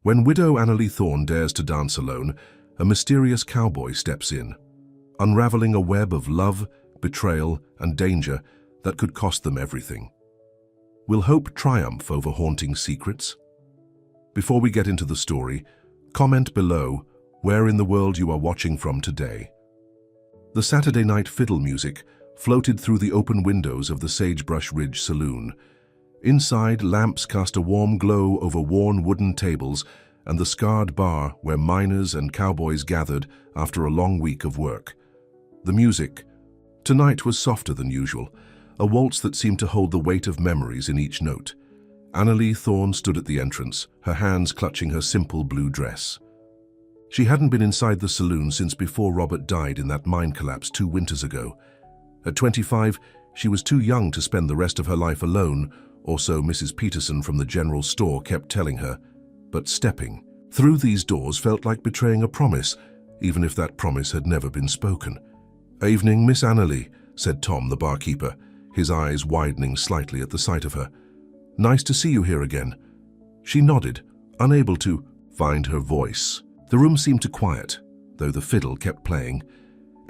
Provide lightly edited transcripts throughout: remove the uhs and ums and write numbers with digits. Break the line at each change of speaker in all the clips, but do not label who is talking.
When widow Annalie Thorne dares to dance alone, a mysterious cowboy steps in, unraveling a web of love, betrayal, and danger that could cost them everything. Will hope triumph over haunting secrets? Before we get into the story, comment below where in the world you are watching from today. The Saturday night fiddle music floated through the open windows of the Sagebrush Ridge Saloon. Inside, lamps cast a warm glow over worn wooden tables and the scarred bar where miners and cowboys gathered after a long week of work. The music tonight was softer than usual, a waltz that seemed to hold the weight of memories in each note. Annalie Thorne stood at the entrance, her hands clutching her simple blue dress. She hadn't been inside the saloon since before Robert died in that mine collapse 2 winters ago. At 25, she was too young to spend the rest of her life alone, or so Mrs. Peterson from the general store kept telling her. But stepping through these doors felt like betraying a promise, even if that promise had never been spoken. "Evening, Miss Annalie," said Tom, the barkeeper, his eyes widening slightly at the sight of her. "Nice to see you here again." She nodded, unable to find her voice. The room seemed to quiet, though the fiddle kept playing.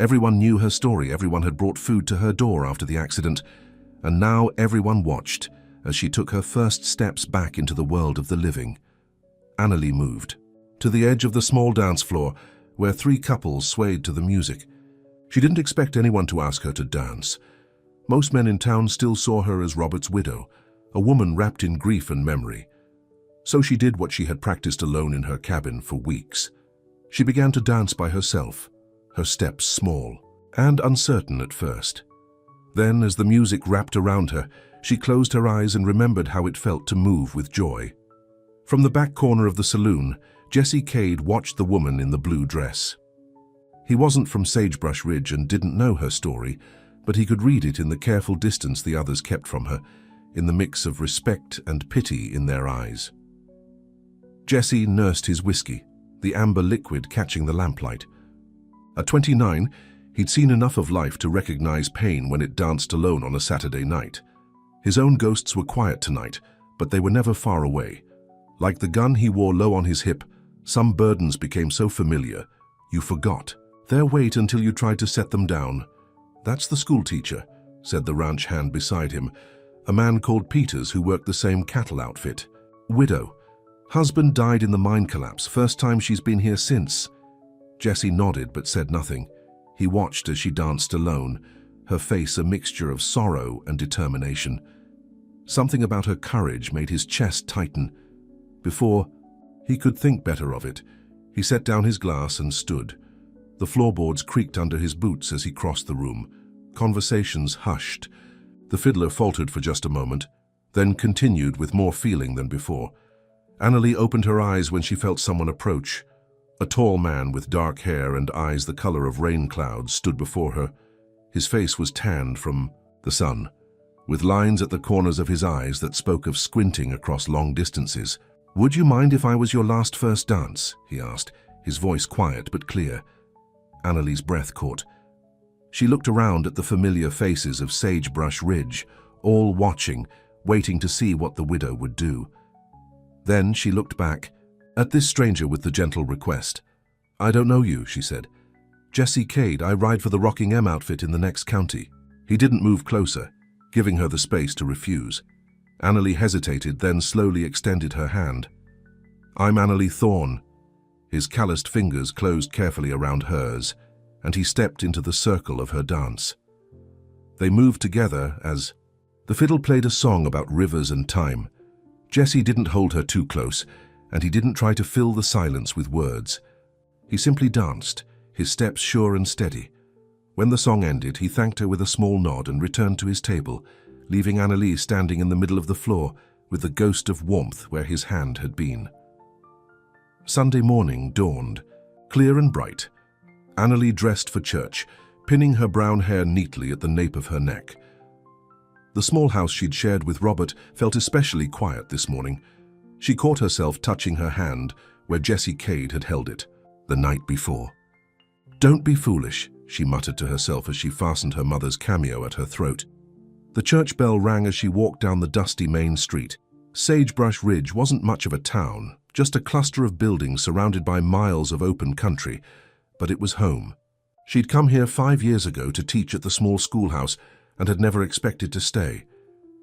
Everyone knew her story, everyone had brought food to her door after the accident, and now everyone watched as she took her first steps back into the world of the living. Annalie moved to the edge of the small dance floor where 3 couples swayed to the music. She didn't expect anyone to ask her to dance. Most men in town still saw her as Robert's widow, a woman wrapped in grief and memory. So she did what she had practiced alone in her cabin for weeks. She began to dance by herself, her steps small and uncertain at first. Then, as the music wrapped around her, she closed her eyes and remembered how it felt to move with joy. From the back corner of the saloon, Jesse Cade watched the woman in the blue dress. He wasn't from Sagebrush Ridge and didn't know her story, but he could read it in the careful distance the others kept from her, in the mix of respect and pity in their eyes. Jesse nursed his whiskey, the amber liquid catching the lamplight. At 29, he'd seen enough of life to recognize pain when it danced alone on a Saturday night. His own ghosts were quiet tonight, but they were never far away. Like the gun he wore low on his hip, some burdens became so familiar, you forgot their weight until you tried to set them down. "That's the schoolteacher," said the ranch hand beside him, a man called Peters who worked the same cattle outfit. "Widow. Husband died in the mine collapse, first time she's been here since." Jesse nodded but said nothing. He watched as she danced alone, her face a mixture of sorrow and determination. Something about her courage made his chest tighten. Before he could think better of it, he set down his glass and stood. The floorboards creaked under his boots as he crossed the room. Conversations hushed. The fiddler faltered for just a moment, then continued with more feeling than before. Annalie opened her eyes when she felt someone approach. A tall man with dark hair and eyes the color of rain clouds stood before her. His face was tanned from the sun, with lines at the corners of his eyes that spoke of squinting across long distances. "Would you mind if I was your last first dance?" he asked, his voice quiet but clear. Annalie's breath caught. She looked around at the familiar faces of Sagebrush Ridge, all watching, waiting to see what the widow would do. Then she looked back at this stranger with the gentle request. "I don't know you," she said. "Jesse Cade, I ride for the Rocking M outfit in the next county." He didn't move closer, giving her the space to refuse. Annalie hesitated, then slowly extended her hand. "I'm Annalie Thorne." His calloused fingers closed carefully around hers, and he stepped into the circle of her dance. They moved together as the fiddle played a song about rivers and time. Jesse didn't hold her too close, and he didn't try to fill the silence with words. He simply danced, his steps sure and steady. When the song ended, he thanked her with a small nod and returned to his table, leaving Annalie standing in the middle of the floor with the ghost of warmth where his hand had been. Sunday morning dawned, clear and bright. Annalie dressed for church, pinning her brown hair neatly at the nape of her neck. The small house she'd shared with Robert felt especially quiet this morning. She caught herself touching her hand where Jesse Cade had held it the night before. "Don't be foolish," she muttered to herself as she fastened her mother's cameo at her throat. The church bell rang as she walked down the dusty main street. Sagebrush Ridge wasn't much of a town, Just a cluster of buildings surrounded by miles of open country, but it was home. She'd come here 5 years ago to teach at the small schoolhouse and had never expected to stay.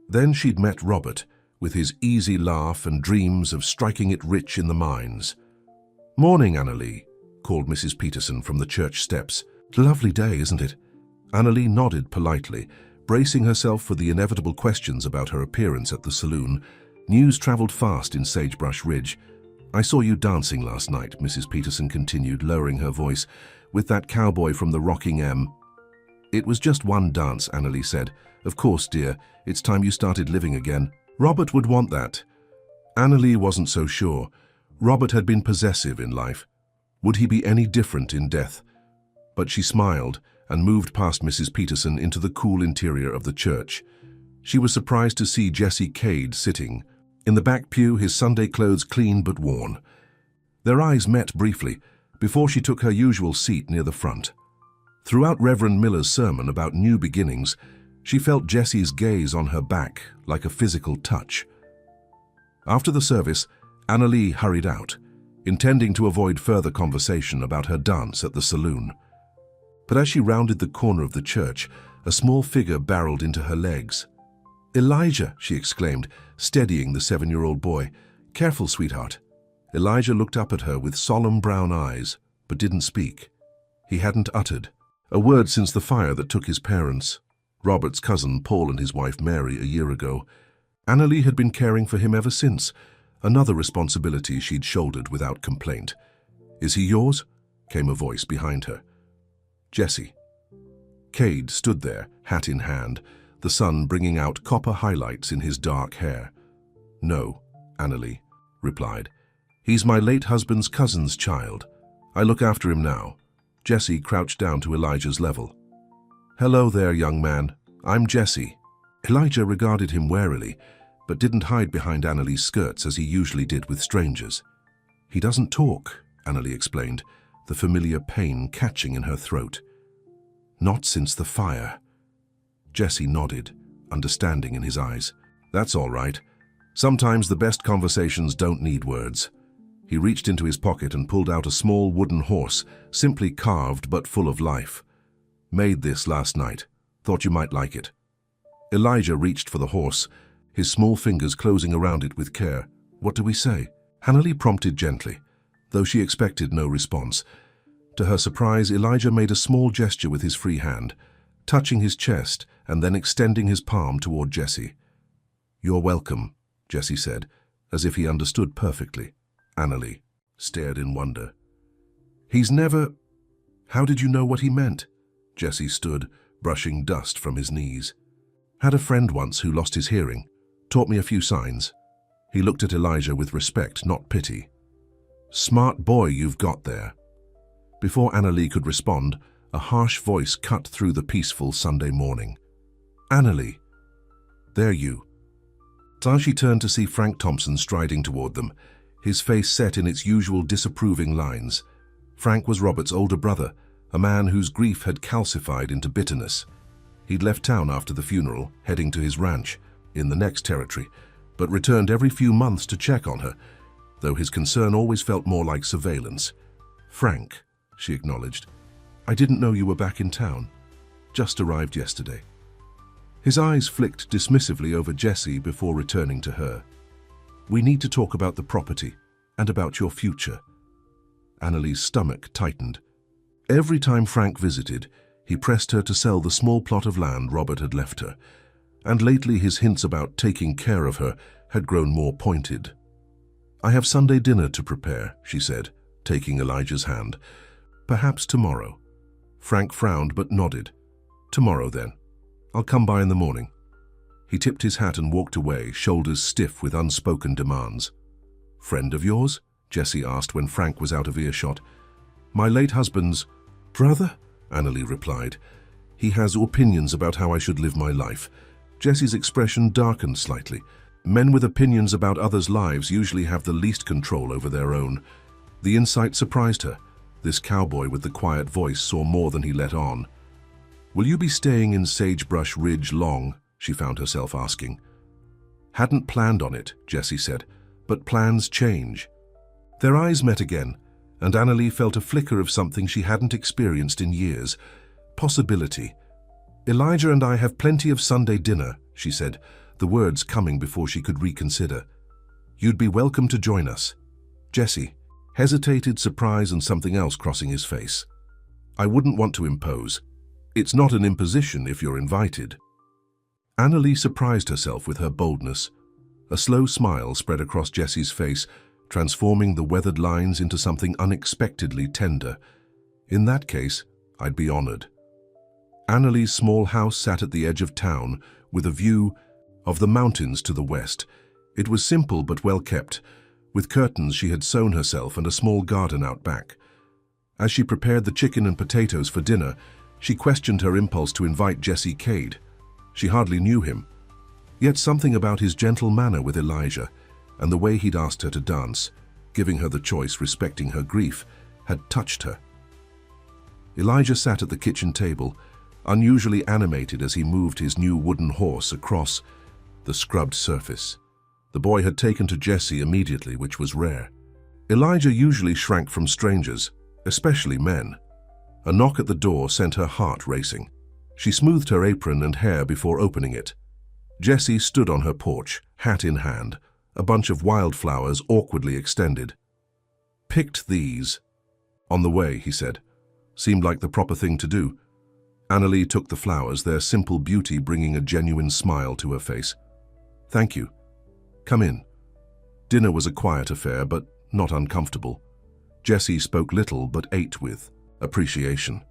Then she'd met Robert, with his easy laugh and dreams of striking it rich in the mines. "Morning, Annalie," called Mrs. Peterson from the church steps. "Lovely day, isn't it?" Annalie nodded politely, bracing herself for the inevitable questions about her appearance at the saloon. News traveled fast in Sagebrush Ridge. "I saw you dancing last night," Mrs. Peterson continued, lowering her voice, "with that cowboy from the Rocking M." "It was just one dance," Annalie said. "Of course, dear, it's time you started living again. Robert would want that." Annalie wasn't so sure. Robert had been possessive in life. Would he be any different in death? But she smiled and moved past Mrs. Peterson into the cool interior of the church. She was surprised to see Jesse Cade sitting. In the back pew, his Sunday clothes clean but worn. Their eyes met briefly, before she took her usual seat near the front. Throughout Reverend Miller's sermon about new beginnings, she felt Jesse's gaze on her back like a physical touch. After the service, Annalie hurried out, intending to avoid further conversation about her dance at the saloon. But as she rounded the corner of the church, a small figure barreled into her legs. "Elijah!" she exclaimed, steadying the 7-year-old boy. "Careful, sweetheart." Elijah looked up at her with solemn brown eyes, but didn't speak. He hadn't uttered a word since the fire that took his parents, Robert's cousin Paul and his wife Mary, a year ago. Annalie had been caring for him ever since, another responsibility she'd shouldered without complaint. "Is he yours?" came a voice behind her. "Jesse." Cade stood there, hat in hand, the sun bringing out copper highlights in his dark hair. "No," Annalie replied. "He's my late husband's cousin's child. I look after him now." Jesse crouched down to Elijah's level. "Hello there, young man. I'm Jesse." Elijah regarded him warily, but didn't hide behind Annalie's skirts as he usually did with strangers. "He doesn't talk," Annalie explained, the familiar pain catching in her throat. "Not since the fire." Jesse nodded, understanding in his eyes. "That's all right. Sometimes the best conversations don't need words." He reached into his pocket and pulled out a small wooden horse, simply carved but full of life. "Made this last night. Thought you might like it." Elijah reached for the horse, his small fingers closing around it with care. "What do we say?" Annalie prompted gently, though she expected no response. To her surprise, Elijah made a small gesture with his free hand, touching his chest and then extending his palm toward Jesse. "You're welcome," Jesse said, as if he understood perfectly. Annalie stared in wonder. "He's never—" "How did you know what he meant?" Jesse stood, brushing dust from his knees. "Had a friend once who lost his hearing. Taught me a few signs." He looked at Elijah with respect, not pity. "Smart boy you've got there." Before Annalie could respond, a harsh voice cut through the peaceful Sunday morning. "Annalie." "There you." Tashi turned to see Frank Thompson striding toward them, his face set in its usual disapproving lines. Frank was Robert's older brother, a man whose grief had calcified into bitterness. He'd left town after the funeral, heading to his ranch, in the next territory, but returned every few months to check on her, though his concern always felt more like surveillance. "Frank," she acknowledged, "I didn't know you were back in town. Just arrived yesterday." His eyes flicked dismissively over Jesse before returning to her. "We need to talk about the property and about your future." Annalie's stomach tightened. Every time Frank visited, he pressed her to sell the small plot of land Robert had left her, and lately his hints about taking care of her had grown more pointed. "I have Sunday dinner to prepare," she said, taking Elijah's hand. "Perhaps tomorrow." Frank frowned but nodded. "Tomorrow, then. I'll come by in the morning." He tipped his hat and walked away, shoulders stiff with unspoken demands. "Friend of yours?" Jesse asked when Frank was out of earshot. "My late husband's brother," Annalie replied. "He has opinions about how I should live my life." Jesse's expression darkened slightly. Men with opinions about others' lives usually have the least control over their own. The insight surprised her. This cowboy with the quiet voice saw more than he let on. "Will you be staying in Sagebrush Ridge long?" she found herself asking. "Hadn't planned on it," Jesse said, "but plans change." Their eyes met again, and Annalie felt a flicker of something she hadn't experienced in years. Possibility. "Elijah and I have plenty of Sunday dinner," she said, the words coming before she could reconsider. "You'd be welcome to join us." Jesse hesitated, surprise and something else crossing his face. "I wouldn't want to impose. It's not an imposition if you're invited." Annalie surprised herself with her boldness. A slow smile spread across Jesse's face, transforming the weathered lines into something unexpectedly tender. "In that case, I'd be honored." Annalie's small house sat at the edge of town, with a view of the mountains to the west. It was simple but well kept, with curtains she had sewn herself and a small garden out back. As she prepared the chicken and potatoes for dinner, she questioned her impulse to invite Jesse Cade. She hardly knew him, yet something about his gentle manner with Elijah and the way he'd asked her to dance, giving her the choice, respecting her grief, had touched her. Elijah sat at the kitchen table, unusually animated as he moved his new wooden horse across the scrubbed surface. The boy had taken to Jesse immediately, which was rare. Elijah usually shrank from strangers, especially men. A knock at the door sent her heart racing. She smoothed her apron and hair before opening it. Jesse stood on her porch, hat in hand, a bunch of wildflowers awkwardly extended. "Picked these." "On the way," he said. Seemed like the proper thing to do. Annalie took the flowers, their simple beauty bringing a genuine smile to her face. "Thank you. Come in." Dinner was a quiet affair, but not uncomfortable. Jesse spoke little but ate with appreciation.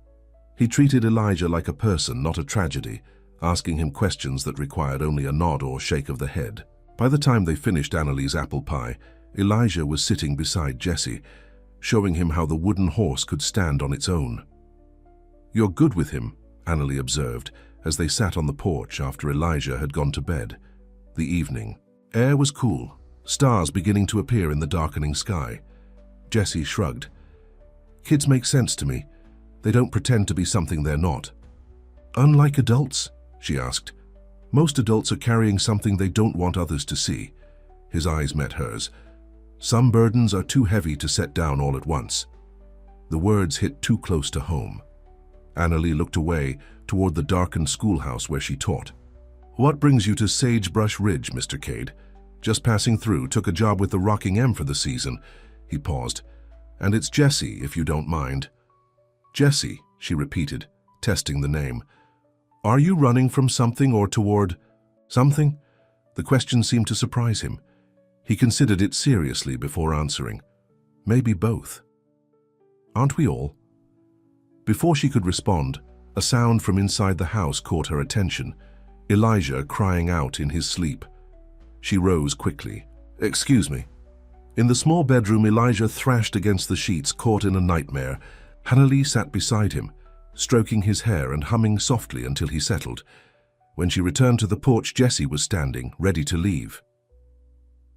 He treated Elijah like a person, not a tragedy, asking him questions that required only a nod or shake of the head. By the time they finished Annalie's apple pie, Elijah was sitting beside Jesse, showing him how the wooden horse could stand on its own. "You're good with him," Annalie observed, as they sat on the porch after Elijah had gone to bed. The evening air was cool, stars beginning to appear in the darkening sky. Jesse shrugged. "Kids make sense to me. They don't pretend to be something they're not." "Unlike adults?" she asked. "Most adults are carrying something they don't want others to see." His eyes met hers. "Some burdens are too heavy to set down all at once." The words hit too close to home. Annalie looked away toward the darkened schoolhouse where she taught. "What brings you to Sagebrush Ridge, Mr. Cade?" "Just passing through, took a job with the Rocking M for the season." He paused. "And it's Jesse, if you don't mind." "Jesse," she repeated, testing the name. "Are you running from something or toward something?" The question seemed to surprise him. He considered it seriously before answering. "Maybe both." "Aren't we all?" Before she could respond, a sound from inside the house caught her attention. Elijah crying out in his sleep. She rose quickly. "Excuse me." In the small bedroom, Elijah thrashed against the sheets, caught in a nightmare. Annalie sat beside him, stroking his hair and humming softly until he settled. When she returned to the porch, Jesse was standing, ready to leave.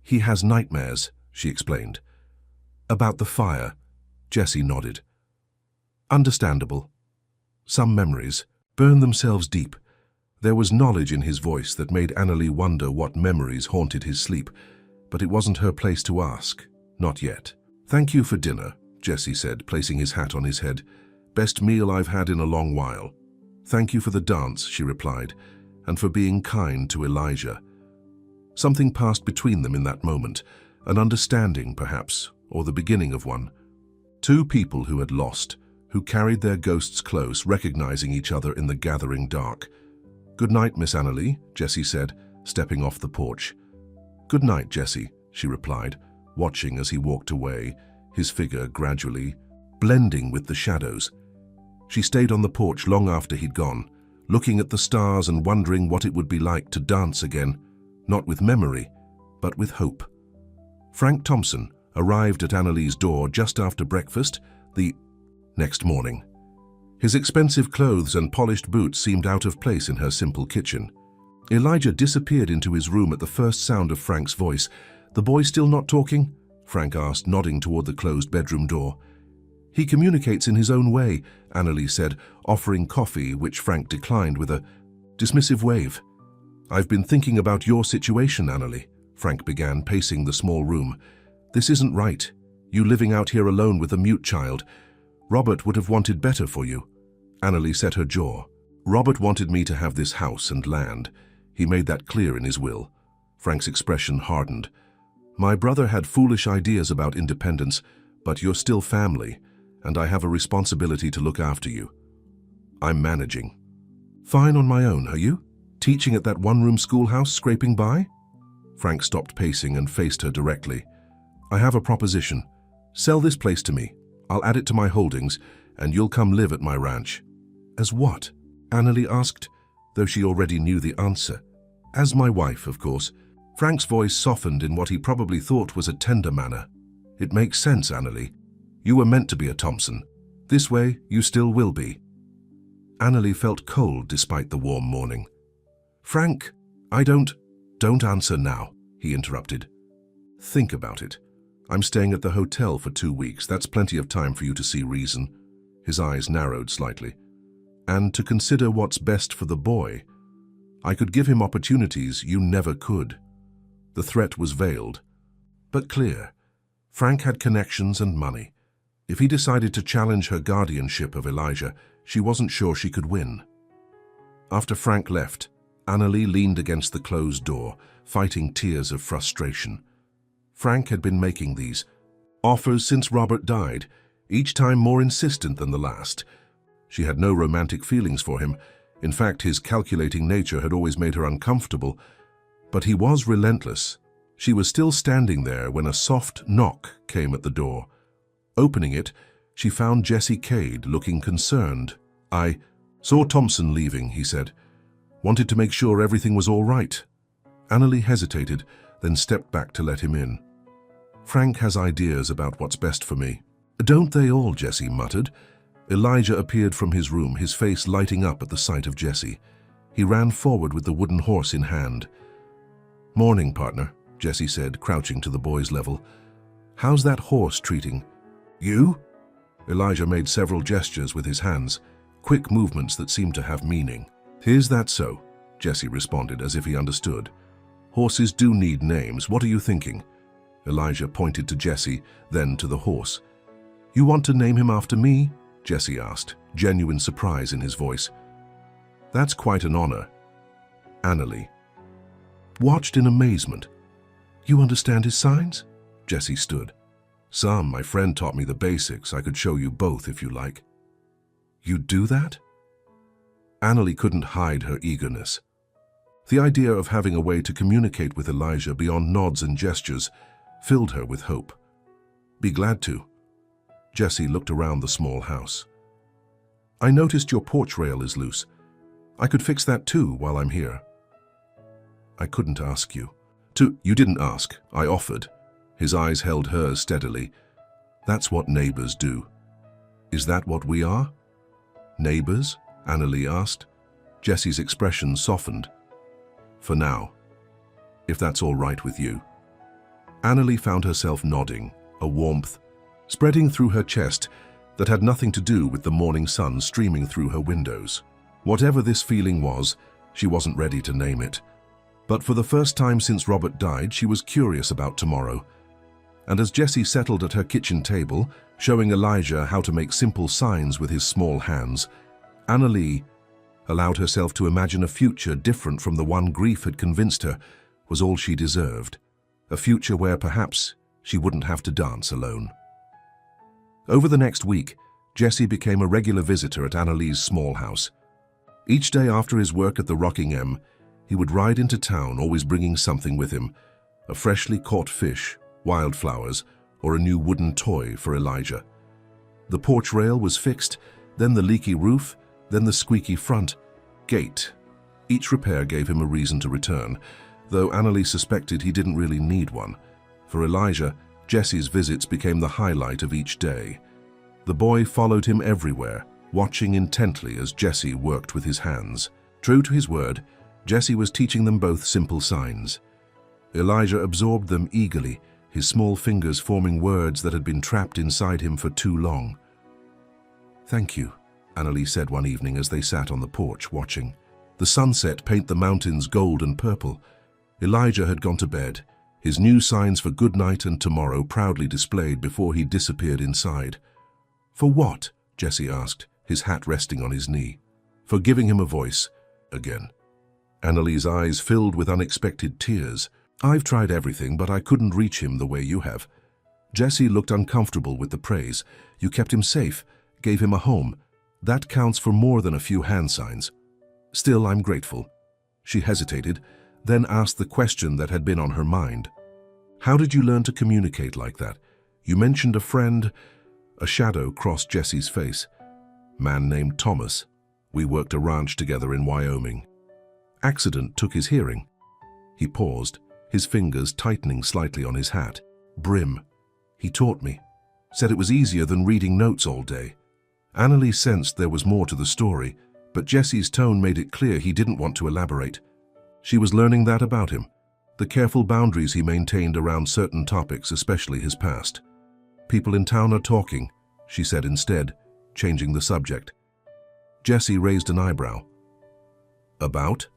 "He has nightmares," she explained. "About the fire." Jesse nodded. "Understandable. Some memories burn themselves deep." There was knowledge in his voice that made Annalie wonder what memories haunted his sleep, but it wasn't her place to ask. Not yet. "Thank you for dinner," Jesse said, placing his hat on his head. "Best meal I've had in a long while." "Thank you for the dance," she replied, "and for being kind to Elijah." Something passed between them in that moment, an understanding perhaps, or the beginning of one. Two people who had lost, who carried their ghosts close, recognizing each other in the gathering dark. "Good night, Miss Annalie," Jesse said, stepping off the porch. "Good night, Jesse," she replied, watching as he walked away, his figure gradually blending with the shadows. She stayed on the porch long after he'd gone, looking at the stars and wondering what it would be like to dance again, not with memory, but with hope. Frank Thompson arrived at Annalie's door just after breakfast the next morning. His expensive clothes and polished boots seemed out of place in her simple kitchen. Elijah disappeared into his room at the first sound of Frank's voice. "The boy still not talking?" Frank asked, nodding toward the closed bedroom door. "He communicates in his own way," Annalie said, offering coffee, which Frank declined with a dismissive wave. "I've been thinking about your situation, Annalie," Frank began, pacing the small room. "This isn't right. You living out here alone with a mute child. Robert would have wanted better for you." Annalie set her jaw. "Robert wanted me to have this house and land. He made that clear in his will." Frank's expression hardened. "My brother had foolish ideas about independence, but you're still family, and I have a responsibility to look after you. I'm managing." "Fine on my own, are you? Teaching at that one-room schoolhouse, scraping by?" Frank stopped pacing and faced her directly. "I have a proposition. Sell this place to me. I'll add it to my holdings, and you'll come live at my ranch." "As what?" Annalie asked, though she already knew the answer. "As my wife, of course." Frank's voice softened in what he probably thought was a tender manner. "It makes sense, Annalie. You were meant to be a Thompson. This way, you still will be." Annalie felt cold despite the warm morning. "Frank, Don't answer now," he interrupted. "Think about it. I'm staying at the hotel for 2 weeks. That's plenty of time for you to see reason." His eyes narrowed slightly. "And to consider what's best for the boy. I could give him opportunities you never could." The threat was veiled, but clear. Frank had connections and money. If he decided to challenge her guardianship of Elijah, she wasn't sure she could win. After Frank left, Annalie leaned against the closed door, fighting tears of frustration. Frank had been making these offers since Robert died, each time more insistent than the last. She had no romantic feelings for him. In fact, his calculating nature had always made her uncomfortable. But he was relentless. She was still standing there when a soft knock came at the door. Opening it, she found Jesse Cade looking concerned. "I saw Thompson leaving," he said. "Wanted to make sure everything was all right." Annalie hesitated, then stepped back to let him in. "Frank has ideas about what's best for me." "Don't they all?" Jesse muttered. Elijah appeared from his room, his face lighting up at the sight of Jesse. He ran forward with the wooden horse in hand. "Morning, partner," Jesse said, crouching to the boy's level. "How's that horse treating you?" Elijah made several gestures with his hands, quick movements that seemed to have meaning. "Is that so?" Jesse responded as if he understood. "Horses do need names. What are you thinking?" Elijah pointed to Jesse, then to the horse. "You want to name him after me?" Jesse asked, genuine surprise in his voice. "That's quite an honor." Annalie watched in amazement. "You understand his signs?" Jesse stood. "Some. My friend taught me the basics. I could show you both if you like." "You do that?" Annalie couldn't hide her eagerness. The idea of having a way to communicate with Elijah beyond nods and gestures filled her with hope. "Be glad to." Jesse looked around the small house. "I noticed your porch rail is loose. I could fix that too while I'm here." "I couldn't ask you." You didn't ask. I offered." His eyes held hers steadily. "That's what neighbors do." "Is that what we are?" "Neighbors?" Annalie asked. Jesse's expression softened. "For now, if that's all right with you." Annalie found herself nodding, a warmth spreading through her chest that had nothing to do with the morning sun streaming through her windows. Whatever this feeling was, she wasn't ready to name it. But for the first time since Robert died, she was curious about tomorrow. And as Jesse settled at her kitchen table, showing Elijah how to make simple signs with his small hands, Annalie allowed herself to imagine a future different from the one grief had convinced her was all she deserved. A future where perhaps she wouldn't have to dance alone. Over the next week, Jesse became a regular visitor at Annalie's small house. Each day after his work at the Rocking M, he would ride into town, always bringing something with him, a freshly caught fish, wildflowers, or a new wooden toy for Elijah. The porch rail was fixed, then the leaky roof, then the squeaky front gate. Each repair gave him a reason to return, though Annalie suspected he didn't really need one. For Elijah, Jesse's visits became the highlight of each day. The boy followed him everywhere, watching intently as Jesse worked with his hands. True to his word, Jesse was teaching them both simple signs. Elijah absorbed them eagerly, his small fingers forming words that had been trapped inside him for too long. "Thank you," Annalie said one evening as they sat on the porch watching. The sunset painted the mountains gold and purple. Elijah had gone to bed, his new signs for good night and tomorrow proudly displayed before he disappeared inside. "For what?" Jessie asked, his hat resting on his knee. "For giving him a voice." Again. Annalie's eyes filled with unexpected tears. "I've tried everything, but I couldn't reach him the way you have." Jessie looked uncomfortable with the praise. "You kept him safe, gave him a home. That counts for more than a few hand signs." "Still, I'm grateful." She hesitated, then asked the question that had been on her mind. "How did you learn to communicate like that? You mentioned a friend." A shadow crossed Jessie's face. "Man named Thomas. We worked a ranch together in Wyoming. Accident took his hearing." He paused, his fingers tightening slightly on his hat. "Brim. He taught me. Said it was easier than reading notes all day." Annalie sensed there was more to the story, but Jessie's tone made it clear he didn't want to elaborate. She was learning that about him, the careful boundaries he maintained around certain topics, especially his past. "People in town are talking," she said instead, changing the subject. Jessie raised an eyebrow. "About?"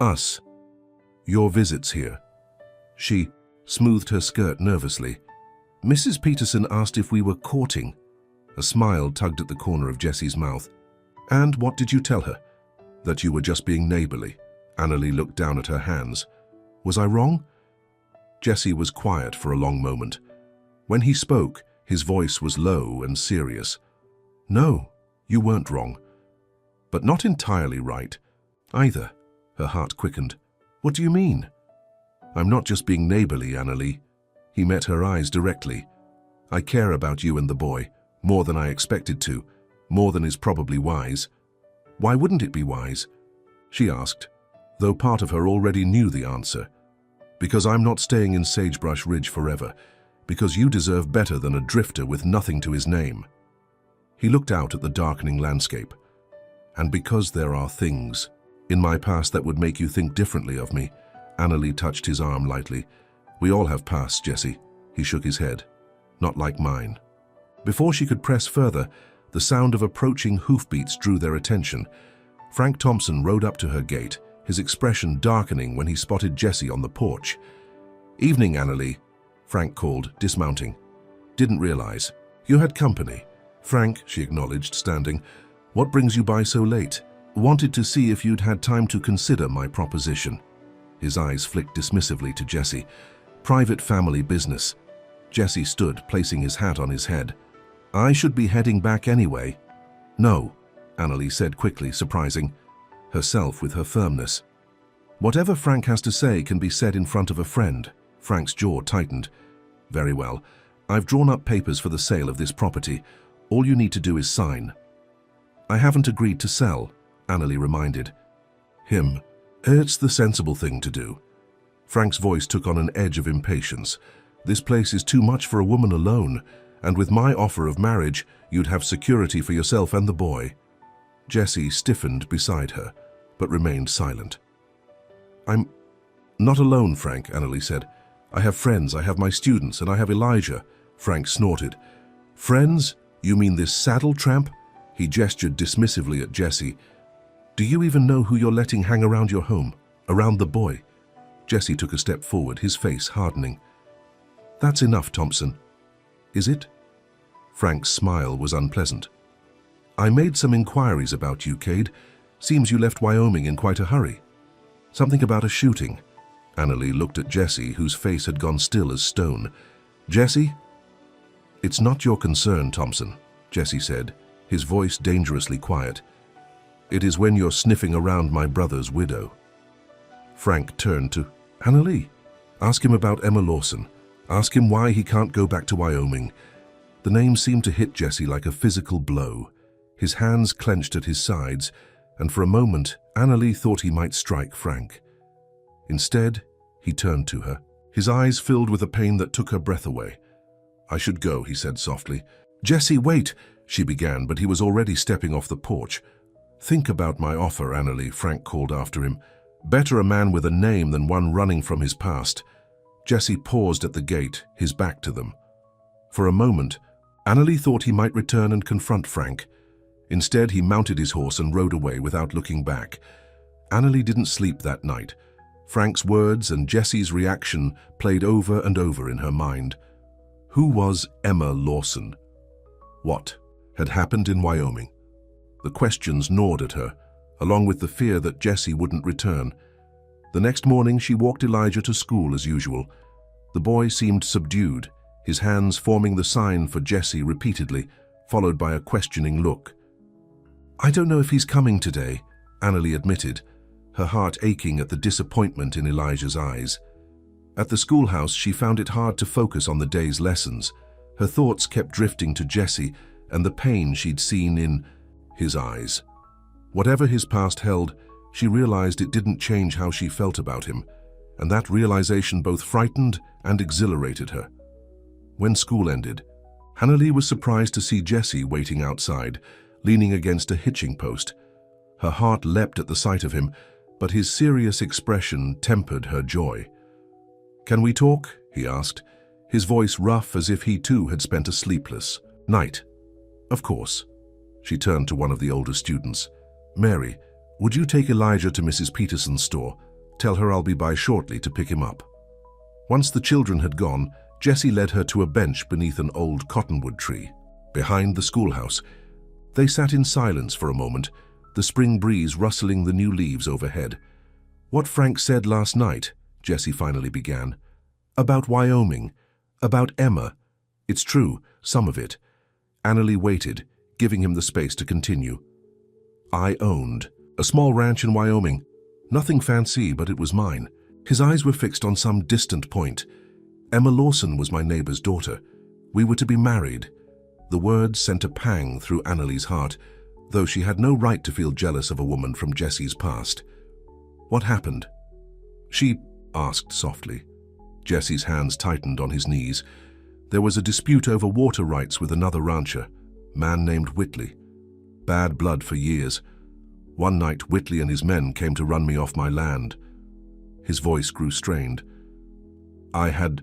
"Us. Your visits here." She smoothed her skirt nervously. "Mrs. Peterson asked if we were courting." A smile tugged at the corner of Jessie's mouth. "And what did you tell her?" "That you were just being neighborly." Annalie looked down at her hands. "Was I wrong?" Jessie was quiet for a long moment. When he spoke, his voice was low and serious. "No, you weren't wrong. But not entirely right, either." Her heart quickened. "What do you mean?" "I'm not just being neighborly, Annalie." He met her eyes directly. "I care about you and the boy, more than I expected to, more than is probably wise." "Why wouldn't it be wise?" she asked, though part of her already knew the answer. "Because I'm not staying in Sagebrush Ridge forever. Because you deserve better than a drifter with nothing to his name." He looked out at the darkening landscape. "And because there are things in my past that would make you think differently of me." Annalie touched his arm lightly. "We all have pasts, Jessie." He shook his head. "Not like mine." Before she could press further, the sound of approaching hoofbeats drew their attention. Frank Thompson rode up to her gate, his expression darkening when he spotted Jessie on the porch. "Evening, Annalie," Frank called, dismounting. "Didn't realize. You had company." "Frank," she acknowledged, standing. "What brings you by so late?" "Wanted to see if you'd had time to consider my proposition." His eyes flicked dismissively to Jessie. "Private family business." Jessie stood, placing his hat on his head. "I should be heading back anyway." "No," Annalie said quickly, surprising herself with her firmness. "Whatever Frank has to say can be said in front of a friend." Frank's jaw tightened. "Very well. I've drawn up papers for the sale of this property. All you need to do is sign." "I haven't agreed to sell," Annalie reminded him. "It's the sensible thing to do." Frank's voice took on an edge of impatience. "This place is too much for a woman alone, and with my offer of marriage, you'd have security for yourself and the boy." Jessie stiffened beside her, but remained silent. "I'm not alone, Frank," Annalie said. "I have friends, I have my students, and I have Elijah." Frank snorted. "Friends? You mean this saddle tramp?" He gestured dismissively at Jessie. "Do you even know who you're letting hang around your home? Around the boy?" Jessie took a step forward, his face hardening. "That's enough, Thompson." "Is it?" Frank's smile was unpleasant. "I made some inquiries about you, Cade. Seems you left Wyoming in quite a hurry." "Something about a shooting." Annalie looked at Jessie, whose face had gone still as stone. "Jessie?" "It's not your concern, Thompson," Jessie said, his voice dangerously quiet. "It is when you're sniffing around my brother's widow." Frank turned to Annalie. "Ask him about Emma Lawson. Ask him why he can't go back to Wyoming." The name seemed to hit Jessie like a physical blow. His hands clenched at his sides, and for a moment, Annalie thought he might strike Frank. Instead, he turned to her, his eyes filled with a pain that took her breath away. "I should go," he said softly. "Jessie, wait," she began, but he was already stepping off the porch. "Think about my offer, Annalie," Frank called after him. "Better a man with a name than one running from his past." Jessie paused at the gate, his back to them. For a moment, Annalie thought he might return and confront Frank. Instead, he mounted his horse and rode away without looking back. Annalie didn't sleep that night. Frank's words and Jessie's reaction played over and over in her mind. Who was Emma Lawson? What had happened in Wyoming? The questions gnawed at her, along with the fear that Jessie wouldn't return. The next morning she walked Elijah to school as usual. The boy seemed subdued, his hands forming the sign for Jessie repeatedly, followed by a questioning look. "I don't know if he's coming today," Annalie admitted, her heart aching at the disappointment in Elijah's eyes. At the schoolhouse, she found it hard to focus on the day's lessons. Her thoughts kept drifting to Jessie and the pain she'd seen in his eyes. Whatever his past held, she realized it didn't change how she felt about him, and that realization both frightened and exhilarated her. When school ended, Annalie was surprised to see Jessie waiting outside, leaning against a hitching post. Her heart leapt at the sight of him, but his serious expression tempered her joy. "Can we talk?" he asked, his voice rough as if he too had spent a sleepless night. "Of course." She turned to one of the older students. "Mary, would you take Elijah to Mrs. Peterson's store? Tell her I'll be by shortly to pick him up." Once the children had gone, Jessie led her to a bench beneath an old cottonwood tree, behind the schoolhouse. They sat in silence for a moment, the spring breeze rustling the new leaves overhead. "What Frank said last night," Jessie finally began. "About Wyoming, about Emma. It's true, some of it." Annalie waited, giving him the space to continue. "I owned a small ranch in Wyoming. Nothing fancy, but it was mine." His eyes were fixed on some distant point. "Emma Lawson was my neighbor's daughter. We were to be married." The words sent a pang through Annalie's heart, though she had no right to feel jealous of a woman from Jessie's past. "What happened?" she asked softly. Jessie's hands tightened on his knees. "There was a dispute over water rights with another rancher, man named Whitley. Bad blood for years. One night Whitley and his men came to run me off my land." His voice grew strained. "I had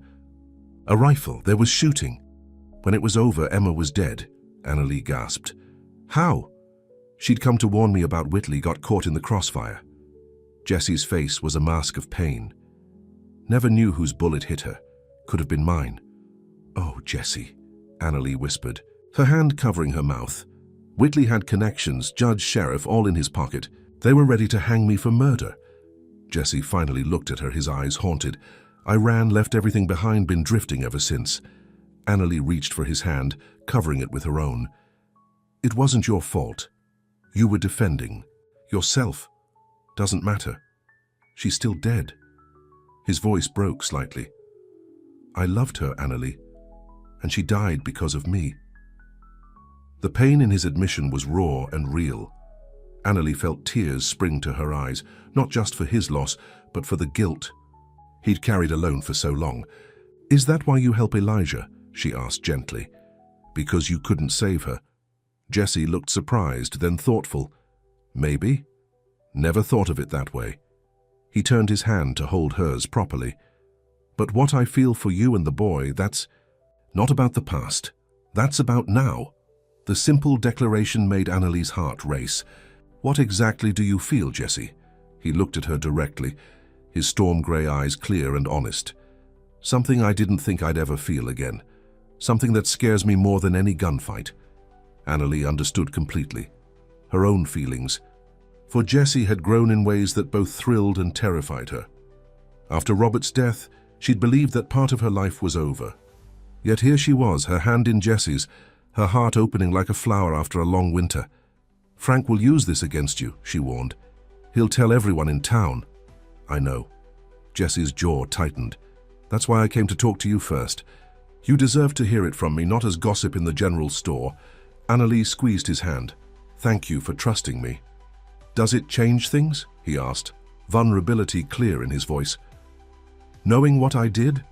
a rifle. There was shooting. When it was over, Emma was dead," Annalie gasped. "How?" "She'd come to warn me about Whitley, got caught in the crossfire." Jessie's face was a mask of pain. "Never knew whose bullet hit her. Could have been mine." "Oh, Jessie," Annalie whispered, her hand covering her mouth. "Whitley had connections, judge, sheriff, all in his pocket. They were ready to hang me for murder." Jessie finally looked at her, his eyes haunted. "I ran, left everything behind, been drifting ever since." Annalie reached for his hand, covering it with her own. "It wasn't your fault. You were defending yourself. Doesn't matter. She's still dead." His voice broke slightly. "I loved her, Annalie, and she died because of me." The pain in his admission was raw and real. Annalie felt tears spring to her eyes, not just for his loss, but for the guilt he'd carried alone for so long. "Is that why you help Elijah?" she asked gently. "Because you couldn't save her?" Jessie looked surprised, then thoughtful. "Maybe. Never thought of it that way." He turned his hand to hold hers properly. "But what I feel for you and the boy, that's not about the past. That's about now." The simple declaration made Annalie's heart race. "What exactly do you feel, Jessie?" He looked at her directly, his storm-gray eyes clear and honest. "Something I didn't think I'd ever feel again. Something that scares me more than any gunfight." Annalie understood completely. Her own feelings. For Jessie had grown in ways that both thrilled and terrified her. After Robert's death, she'd believed that part of her life was over. Yet here she was, her hand in Jessie's, her heart opening like a flower after a long winter. "Frank will use this against you," she warned. "He'll tell everyone in town." "I know." Jessie's jaw tightened. "That's why I came to talk to you first. You deserve to hear it from me, not as gossip in the general store." Annalie squeezed his hand. "Thank you for trusting me." "Does it change things?" he asked, vulnerability clear in his voice. "Knowing what I did?"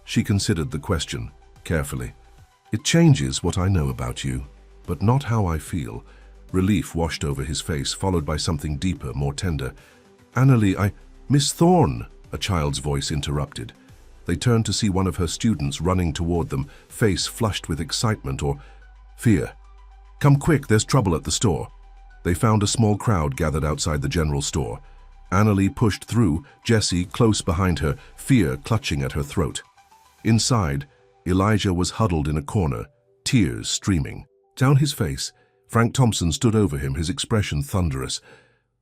She considered the question carefully. "It changes what I know about you, but not how I feel." Relief washed over his face, followed by something deeper, more tender. "Annalie, Miss Thorne," a child's voice interrupted. They turned to see one of her students running toward them, face flushed with excitement or fear. "Come quick, there's trouble at the store." They found a small crowd gathered outside the general store. Annalie pushed through, Jessie close behind her, fear clutching at her throat. Inside, Elijah was huddled in a corner, tears streaming. Down his face, Frank Thompson stood over him, his expression thunderous.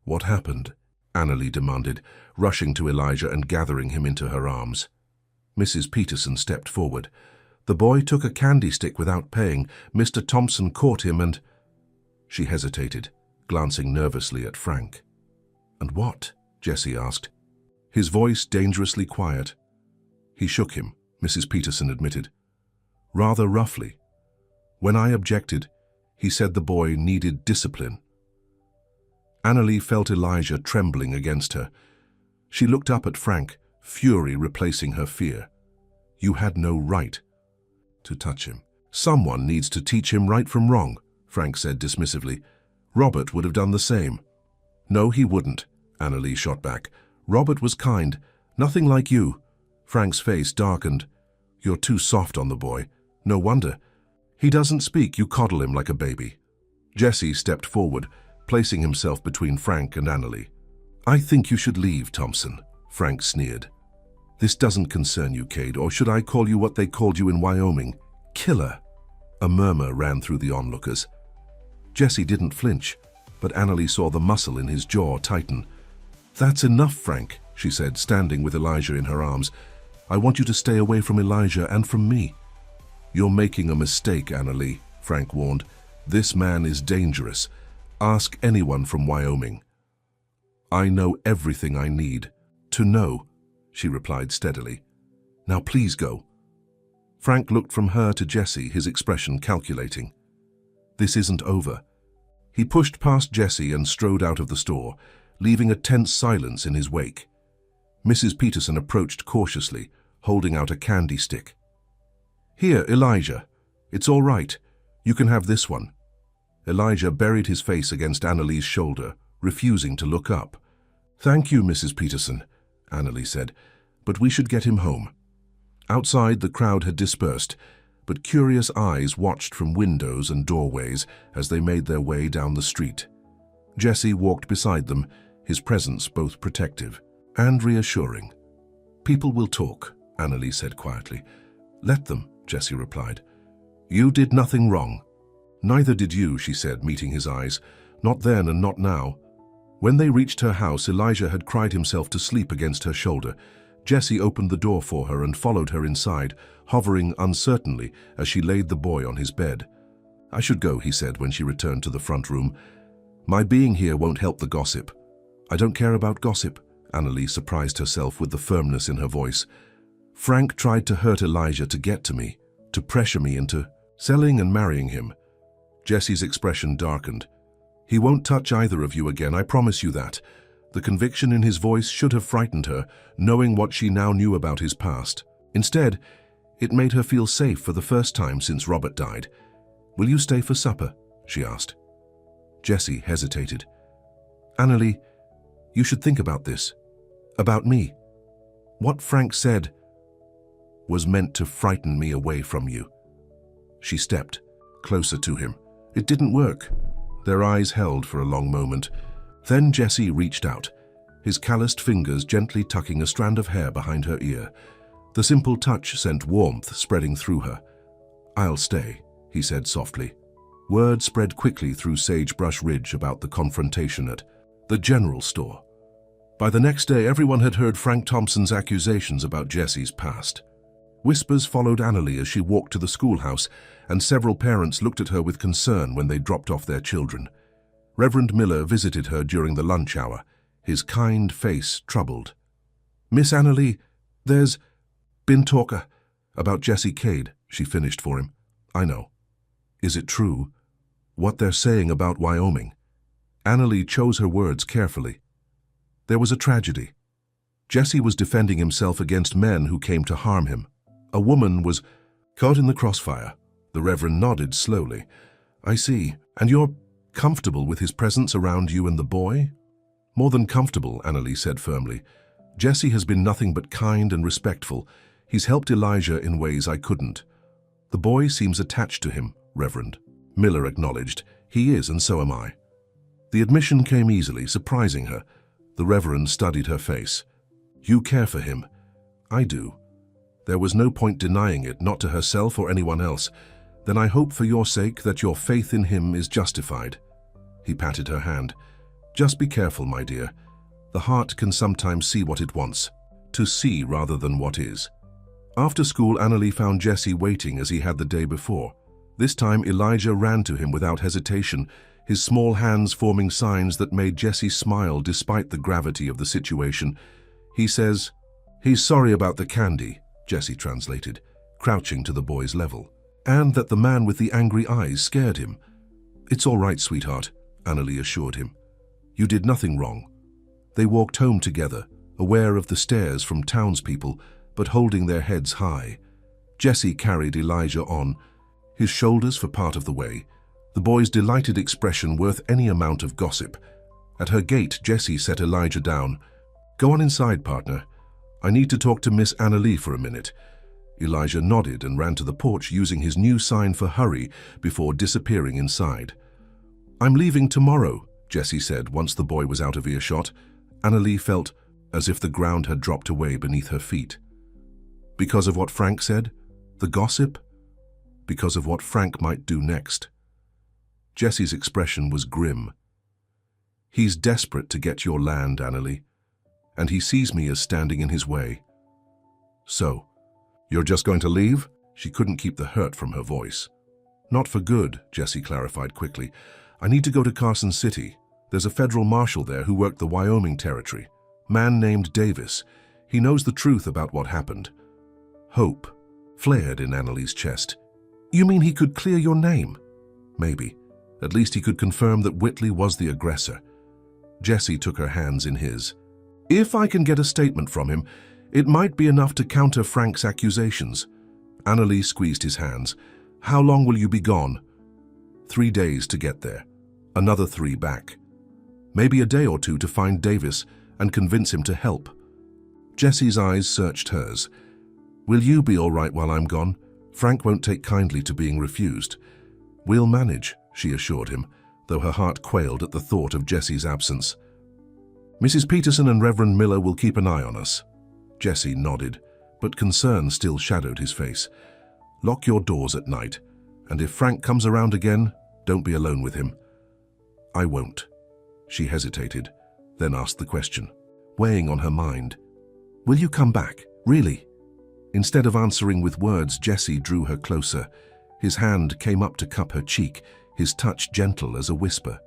"What happened?" Annalie demanded, rushing to Elijah and gathering him into her arms. Mrs. Peterson stepped forward. "The boy took a candy stick without paying. Mr. Thompson caught him and—" She hesitated, glancing nervously at Frank. "And what?" Jessie asked. His voice dangerously quiet. "He shook him," Mrs. Peterson admitted. "Rather roughly. When I objected, he said the boy needed discipline." Annalie felt Elijah trembling against her. She looked up at Frank, fury replacing her fear. "You had no right to touch him." "Someone needs to teach him right from wrong," Frank said dismissively. "Robert would have done the same." "No, he wouldn't," Annalie shot back. "Robert was kind, nothing like you." Frank's face darkened. "You're too soft on the boy. No wonder. He doesn't speak, you coddle him like a baby." Jessie stepped forward, placing himself between Frank and Annalie. "I think you should leave, Thompson," Frank sneered. "This doesn't concern you, Cade, or should I call you what they called you in Wyoming? Killer." A murmur ran through the onlookers. Jessie didn't flinch, but Annalie saw the muscle in his jaw tighten. "That's enough, Frank," she said, standing with Elijah in her arms. "I want you to stay away from Elijah and from me." "You're making a mistake, Annalie," Frank warned. "This man is dangerous. Ask anyone from Wyoming." "I know everything I need to know," she replied steadily. "Now please go." Frank looked from her to Jessie, his expression calculating. "This isn't over." He pushed past Jessie and strode out of the store, leaving a tense silence in his wake. Mrs. Peterson approached cautiously, holding out a candy stick. "Here, Elijah. It's all right. You can have this one." Elijah buried his face against Annalie's shoulder, refusing to look up. "Thank you, Mrs. Peterson," Annalie said, "but we should get him home." Outside, the crowd had dispersed, but curious eyes watched from windows and doorways as they made their way down the street. Jessie walked beside them, his presence both protective and reassuring. "People will talk," Annalie said quietly. "Let them," Jessie replied. "You did nothing wrong." "Neither did you," she said, meeting his eyes. "Not then and not now." When they reached her house, Elijah had cried himself to sleep against her shoulder. Jessie opened the door for her and followed her inside, hovering uncertainly as she laid the boy on his bed. "I should go," he said when she returned to the front room. "My being here won't help the gossip." "I don't care about gossip," Annalie surprised herself with the firmness in her voice. "Frank tried to hurt Elijah to get to me, to pressure me into selling and marrying him." Jessie's expression darkened. "He won't touch either of you again, I promise you that." The conviction in his voice should have frightened her, knowing what she now knew about his past. Instead, it made her feel safe for the first time since Robert died. "Will you stay for supper?" she asked. Jessie hesitated. "Annalie, you should think about this. About me. What Frank said was meant to frighten me away from you." She stepped closer to him. It didn't work. Their eyes held for a long moment. Then Jessie reached out, his calloused fingers gently tucking a strand of hair behind her ear. The simple touch sent warmth spreading through her. "I'll stay," he said softly. Word spread quickly through Sagebrush Ridge about the confrontation at the general store. By the next day, everyone had heard Frank Thompson's accusations about Jessie's past. Whispers followed Annalie as she walked to the schoolhouse, and several parents looked at her with concern when they dropped off their children. Reverend Miller visited her during the lunch hour, his kind face troubled. "Miss Annalie, there's been talk about Jessie Cade," she finished for him. "I know. Is it true? What they're saying about Wyoming?" Annalie chose her words carefully. "There was a tragedy. Jessie was defending himself against men who came to harm him. A woman was caught in the crossfire." The Reverend nodded slowly. "I see. And you're comfortable with his presence around you and the boy?" "More than comfortable," Annalie said firmly. "Jessie has been nothing but kind and respectful. He's helped Elijah in ways I couldn't." "The boy seems attached to him, Reverend." Miller acknowledged. "He is, and so am I." The admission came easily, surprising her. The Reverend studied her face. You care for him. I do. There was no point denying it, not to herself or anyone else. Then I hope for your sake that your faith in him is justified. He patted her hand. Just be careful, my dear. The heart can sometimes see what it wants, to see rather than what is. After school, Annalie found Jesse waiting as he had the day before. This time Elijah ran to him without hesitation, his small hands forming signs that made Jesse smile despite the gravity of the situation. He says, "He's sorry about the candy," Jesse translated, crouching to the boy's level, "and that the man with the angry eyes scared him." "It's all right, sweetheart," Annalie assured him. "You did nothing wrong." They walked home together, aware of the stares from townspeople, but holding their heads high. Jesse carried Elijah on, his shoulders for part of the way, the boy's delighted expression worth any amount of gossip. At her gate, Jesse set Elijah down. "Go on inside, partner. I need to talk to Miss Annalie for a minute." Elijah nodded and ran to the porch using his new sign for hurry before disappearing inside. "I'm leaving tomorrow," Jesse said once the boy was out of earshot. Annalie felt as if the ground had dropped away beneath her feet. Because of what Frank said? The gossip? Because of what Frank might do next? Jesse's expression was grim. "He's desperate to get your land, Annalie, and he sees me as standing in his way." "So, you're just going to leave?" She couldn't keep the hurt from her voice. "Not for good," Jesse clarified quickly. "I need to go to Carson City. There's a federal marshal there who worked the Wyoming territory. Man named Davis. He knows the truth about what happened." Hope flared in Annalie's chest. "You mean he could clear your name?" "Maybe. At least he could confirm that Whitley was the aggressor." Jesse took her hands in his. "If I can get a statement from him, it might be enough to counter Frank's accusations." Annalie squeezed his hands. "How long will you be gone?" 3 days to get there. Another 3 back. Maybe a day or 2 to find Davis and convince him to help. Jesse's eyes searched hers. "Will you be all right while I'm gone? Frank won't take kindly to being refused." "We'll manage," she assured him, though her heart quailed at the thought of Jesse's absence. "Mrs. Peterson and Reverend Miller will keep an eye on us." Jesse nodded, but concern still shadowed his face. "Lock your doors at night, and if Frank comes around again, don't be alone with him." "I won't." She hesitated, then asked the question, weighing on her mind. "Will you come back, really?" Instead of answering with words, Jesse drew her closer. His hand came up to cup her cheek, his touch gentle as a whisper.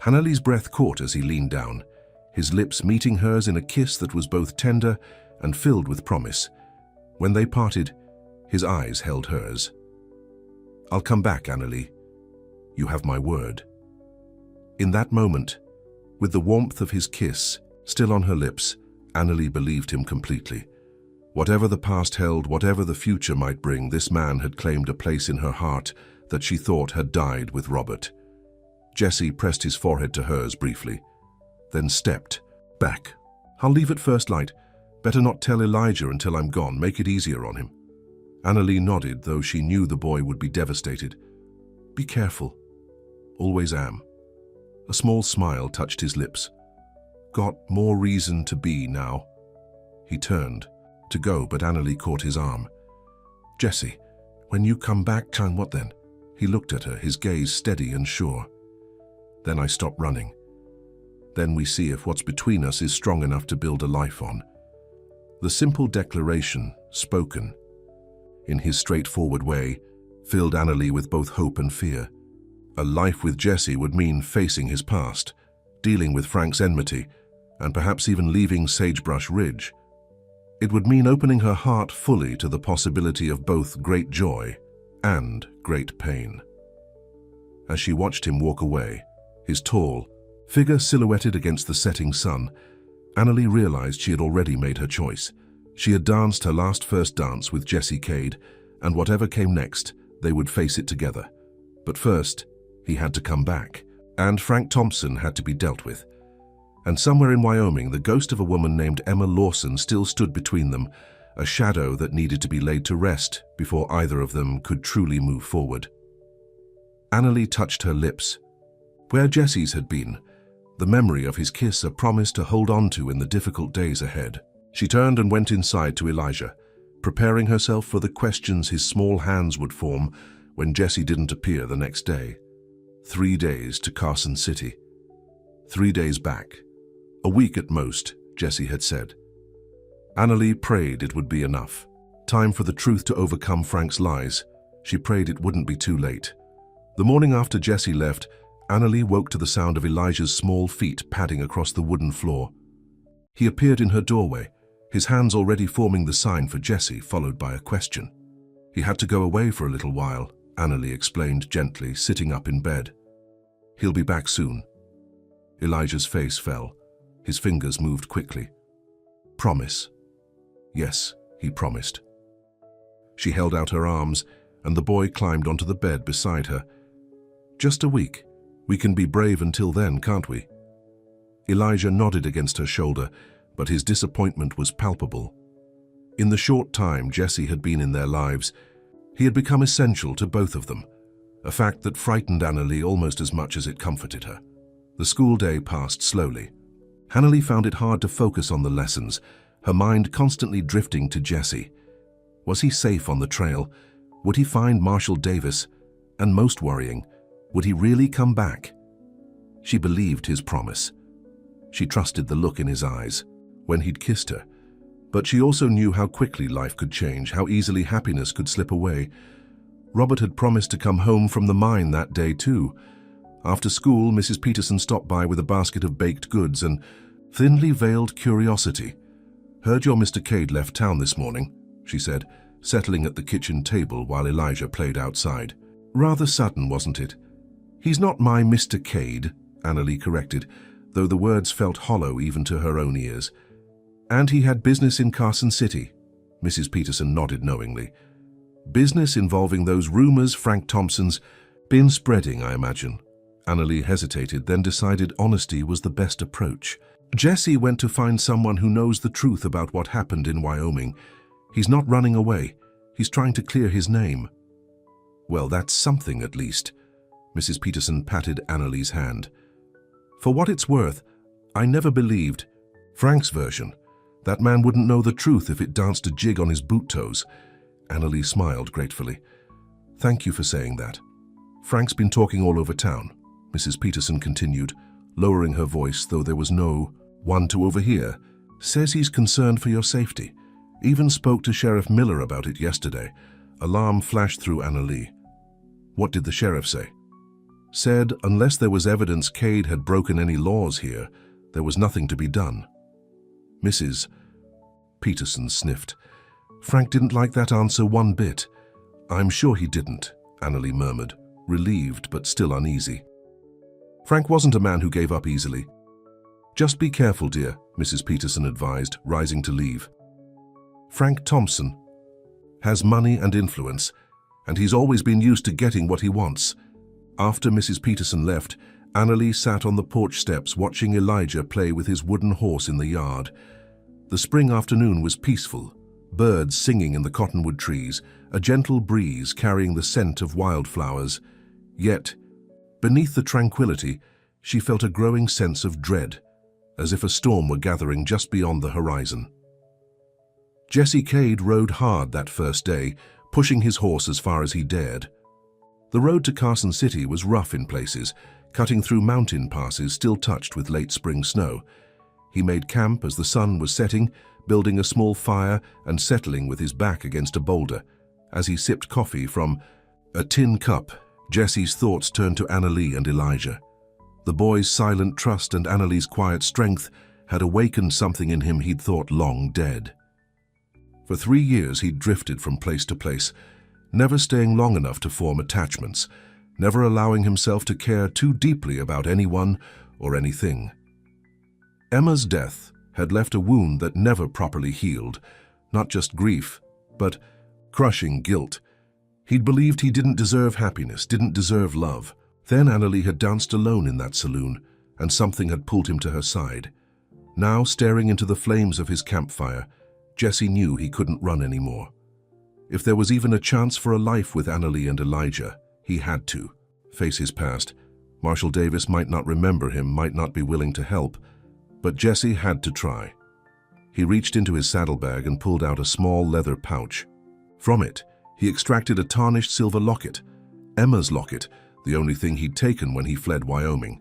Annalie's breath caught as he leaned down, his lips meeting hers in a kiss that was both tender and filled with promise. When they parted, his eyes held hers. "I'll come back, Annalie. You have my word." In that moment, with the warmth of his kiss still on her lips, Annalie believed him completely. Whatever the past held, whatever the future might bring, this man had claimed a place in her heart that she thought had died with Robert. Jesse pressed his forehead to hers briefly, then stepped back. "I'll leave at first light. Better not tell Elijah until I'm gone. Make it easier on him." Annalie nodded, though she knew the boy would be devastated. "Be careful." "Always am." A small smile touched his lips. "Got more reason to be now." He turned to go, but Annalie caught his arm. "Jesse, when you come back, Chan, what then?" He looked at her, his gaze steady and sure. "Then I stop running. Then we see if what's between us is strong enough to build a life on." The simple declaration, spoken in his straightforward way, filled Annalie with both hope and fear. A life with Jesse would mean facing his past, dealing with Frank's enmity, and perhaps even leaving Sagebrush Ridge. It would mean opening her heart fully to the possibility of both great joy and great pain. As she watched him walk away, his tall figure silhouetted against the setting sun, Annalie realized she had already made her choice. She had danced her last first dance with Jesse Cade, and whatever came next, they would face it together. But first, he had to come back, and Frank Thompson had to be dealt with. And somewhere in Wyoming, the ghost of a woman named Emma Lawson still stood between them, a shadow that needed to be laid to rest before either of them could truly move forward. Annalie touched her lips. Where Jesse's had been, the memory of his kiss a promise to hold on to in the difficult days ahead. She turned and went inside to Elijah, preparing herself for the questions his small hands would form when Jesse didn't appear the next day. 3 days to Carson City. 3 days back. A week at most, Jesse had said. Annalie prayed it would be enough. Time for the truth to overcome Frank's lies. She prayed it wouldn't be too late. The morning after Jesse left, Annalie woke to the sound of Elijah's small feet padding across the wooden floor. He appeared in her doorway, his hands already forming the sign for Jesse, followed by a question. He had to go away for a little while, Annalie explained gently, sitting up in bed. He'll be back soon. Elijah's face fell. His fingers moved quickly. Promise. Yes, he promised. She held out her arms, and the boy climbed onto the bed beside her. Just a week. We can be brave until then, can't we? Elijah nodded against her shoulder, but his disappointment was palpable. In the short time Jesse had been in their lives, he had become essential to both of them, a fact that frightened Annalie almost as much as it comforted her. The school day passed slowly. Annalie found it hard to focus on the lessons, her mind constantly drifting to Jesse. Was he safe on the trail? Would he find Marshall Davis? And most worrying, would he really come back? She believed his promise. She trusted the look in his eyes when he'd kissed her. But she also knew how quickly life could change, how easily happiness could slip away. Robert had promised to come home from the mine that day too. After school, Mrs. Peterson stopped by with a basket of baked goods and thinly veiled curiosity. Heard your Mr. Cade left town this morning, she said, settling at the kitchen table while Elijah played outside. Rather sudden, wasn't it? He's not my Mr. Cade, Annalie corrected, though the words felt hollow even to her own ears. And he had business in Carson City, Mrs. Peterson nodded knowingly. Business involving those rumors Frank Thompson's been spreading, I imagine. Annalie hesitated, then decided honesty was the best approach. Jesse went to find someone who knows the truth about what happened in Wyoming. He's not running away. He's trying to clear his name. Well, that's something at least. Mrs. Peterson patted Annalie's hand. For what it's worth, I never believed Frank's version. That man wouldn't know the truth if it danced a jig on his boot toes. Annalie smiled gratefully. Thank you for saying that. Frank's been talking all over town, Mrs. Peterson continued, lowering her voice, though there was no one to overhear. Says he's concerned for your safety. Even spoke to Sheriff Miller about it yesterday. Alarm flashed through Annalie. What did the sheriff say? Said, unless there was evidence Cade had broken any laws here, there was nothing to be done. Mrs. Peterson sniffed. Frank didn't like that answer one bit. I'm sure he didn't, Annalie murmured, relieved but still uneasy. Frank wasn't a man who gave up easily. Just be careful, dear, Mrs. Peterson advised, rising to leave. Frank Thompson has money and influence, and he's always been used to getting what he wants. After Mrs. Peterson left, Annalie sat on the porch steps watching Elijah play with his wooden horse in the yard. The spring afternoon was peaceful, birds singing in the cottonwood trees, a gentle breeze carrying the scent of wildflowers. Yet, beneath the tranquility, she felt a growing sense of dread, as if a storm were gathering just beyond the horizon. Jesse Cade rode hard that first day, pushing his horse as far as he dared. The road to Carson City was rough in places, cutting through mountain passes still touched with late spring snow. He made camp as the sun was setting, building a small fire and settling with his back against a boulder. As he sipped coffee from a tin cup, Jesse's thoughts turned to Annalie and Elijah. The boy's silent trust and Annalie's quiet strength had awakened something in him he'd thought long dead. For 3 years he'd drifted from place to place, never staying long enough to form attachments, never allowing himself to care too deeply about anyone or anything. Emma's death had left a wound that never properly healed, not just grief, but crushing guilt. He'd believed he didn't deserve happiness, didn't deserve love. Then Annalie had danced alone in that saloon, and something had pulled him to her side. Now, staring into the flames of his campfire, Jesse knew he couldn't run anymore. If there was even a chance for a life with Annalie and Elijah, he had to face his past, Marshall Davis might not remember him, might not be willing to help, but Jesse had to try. He reached into his saddlebag and pulled out a small leather pouch. From it, he extracted a tarnished silver locket, Emma's locket, the only thing he'd taken when he fled Wyoming.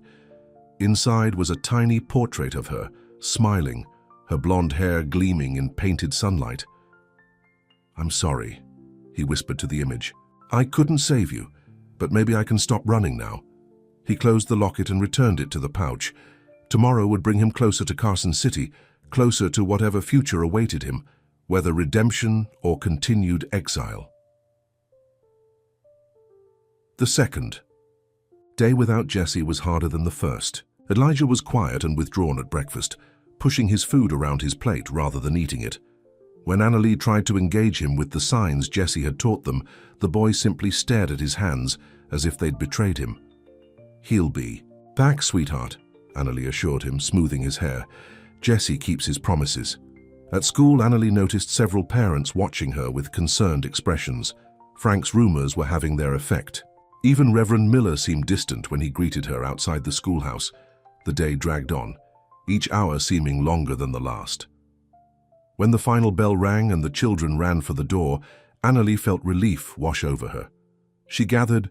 Inside was a tiny portrait of her, smiling, her blonde hair gleaming in painted sunlight. "I'm sorry," he whispered to the image. "I couldn't save you, but maybe I can stop running now." He closed the locket and returned it to the pouch. Tomorrow would bring him closer to Carson City, closer to whatever future awaited him, whether redemption or continued exile. The second day without Jesse was harder than the first. Elijah was quiet and withdrawn at breakfast, pushing his food around his plate rather than eating it. When Annalie tried to engage him with the signs Jesse had taught them, the boy simply stared at his hands as if they'd betrayed him. "He'll be back, sweetheart," Annalie assured him, smoothing his hair. "Jesse keeps his promises." At school, Annalie noticed several parents watching her with concerned expressions. Frank's rumors were having their effect. Even Reverend Miller seemed distant when he greeted her outside the schoolhouse. The day dragged on, each hour seeming longer than the last. When the final bell rang and the children ran for the door, Annalie felt relief wash over her. She gathered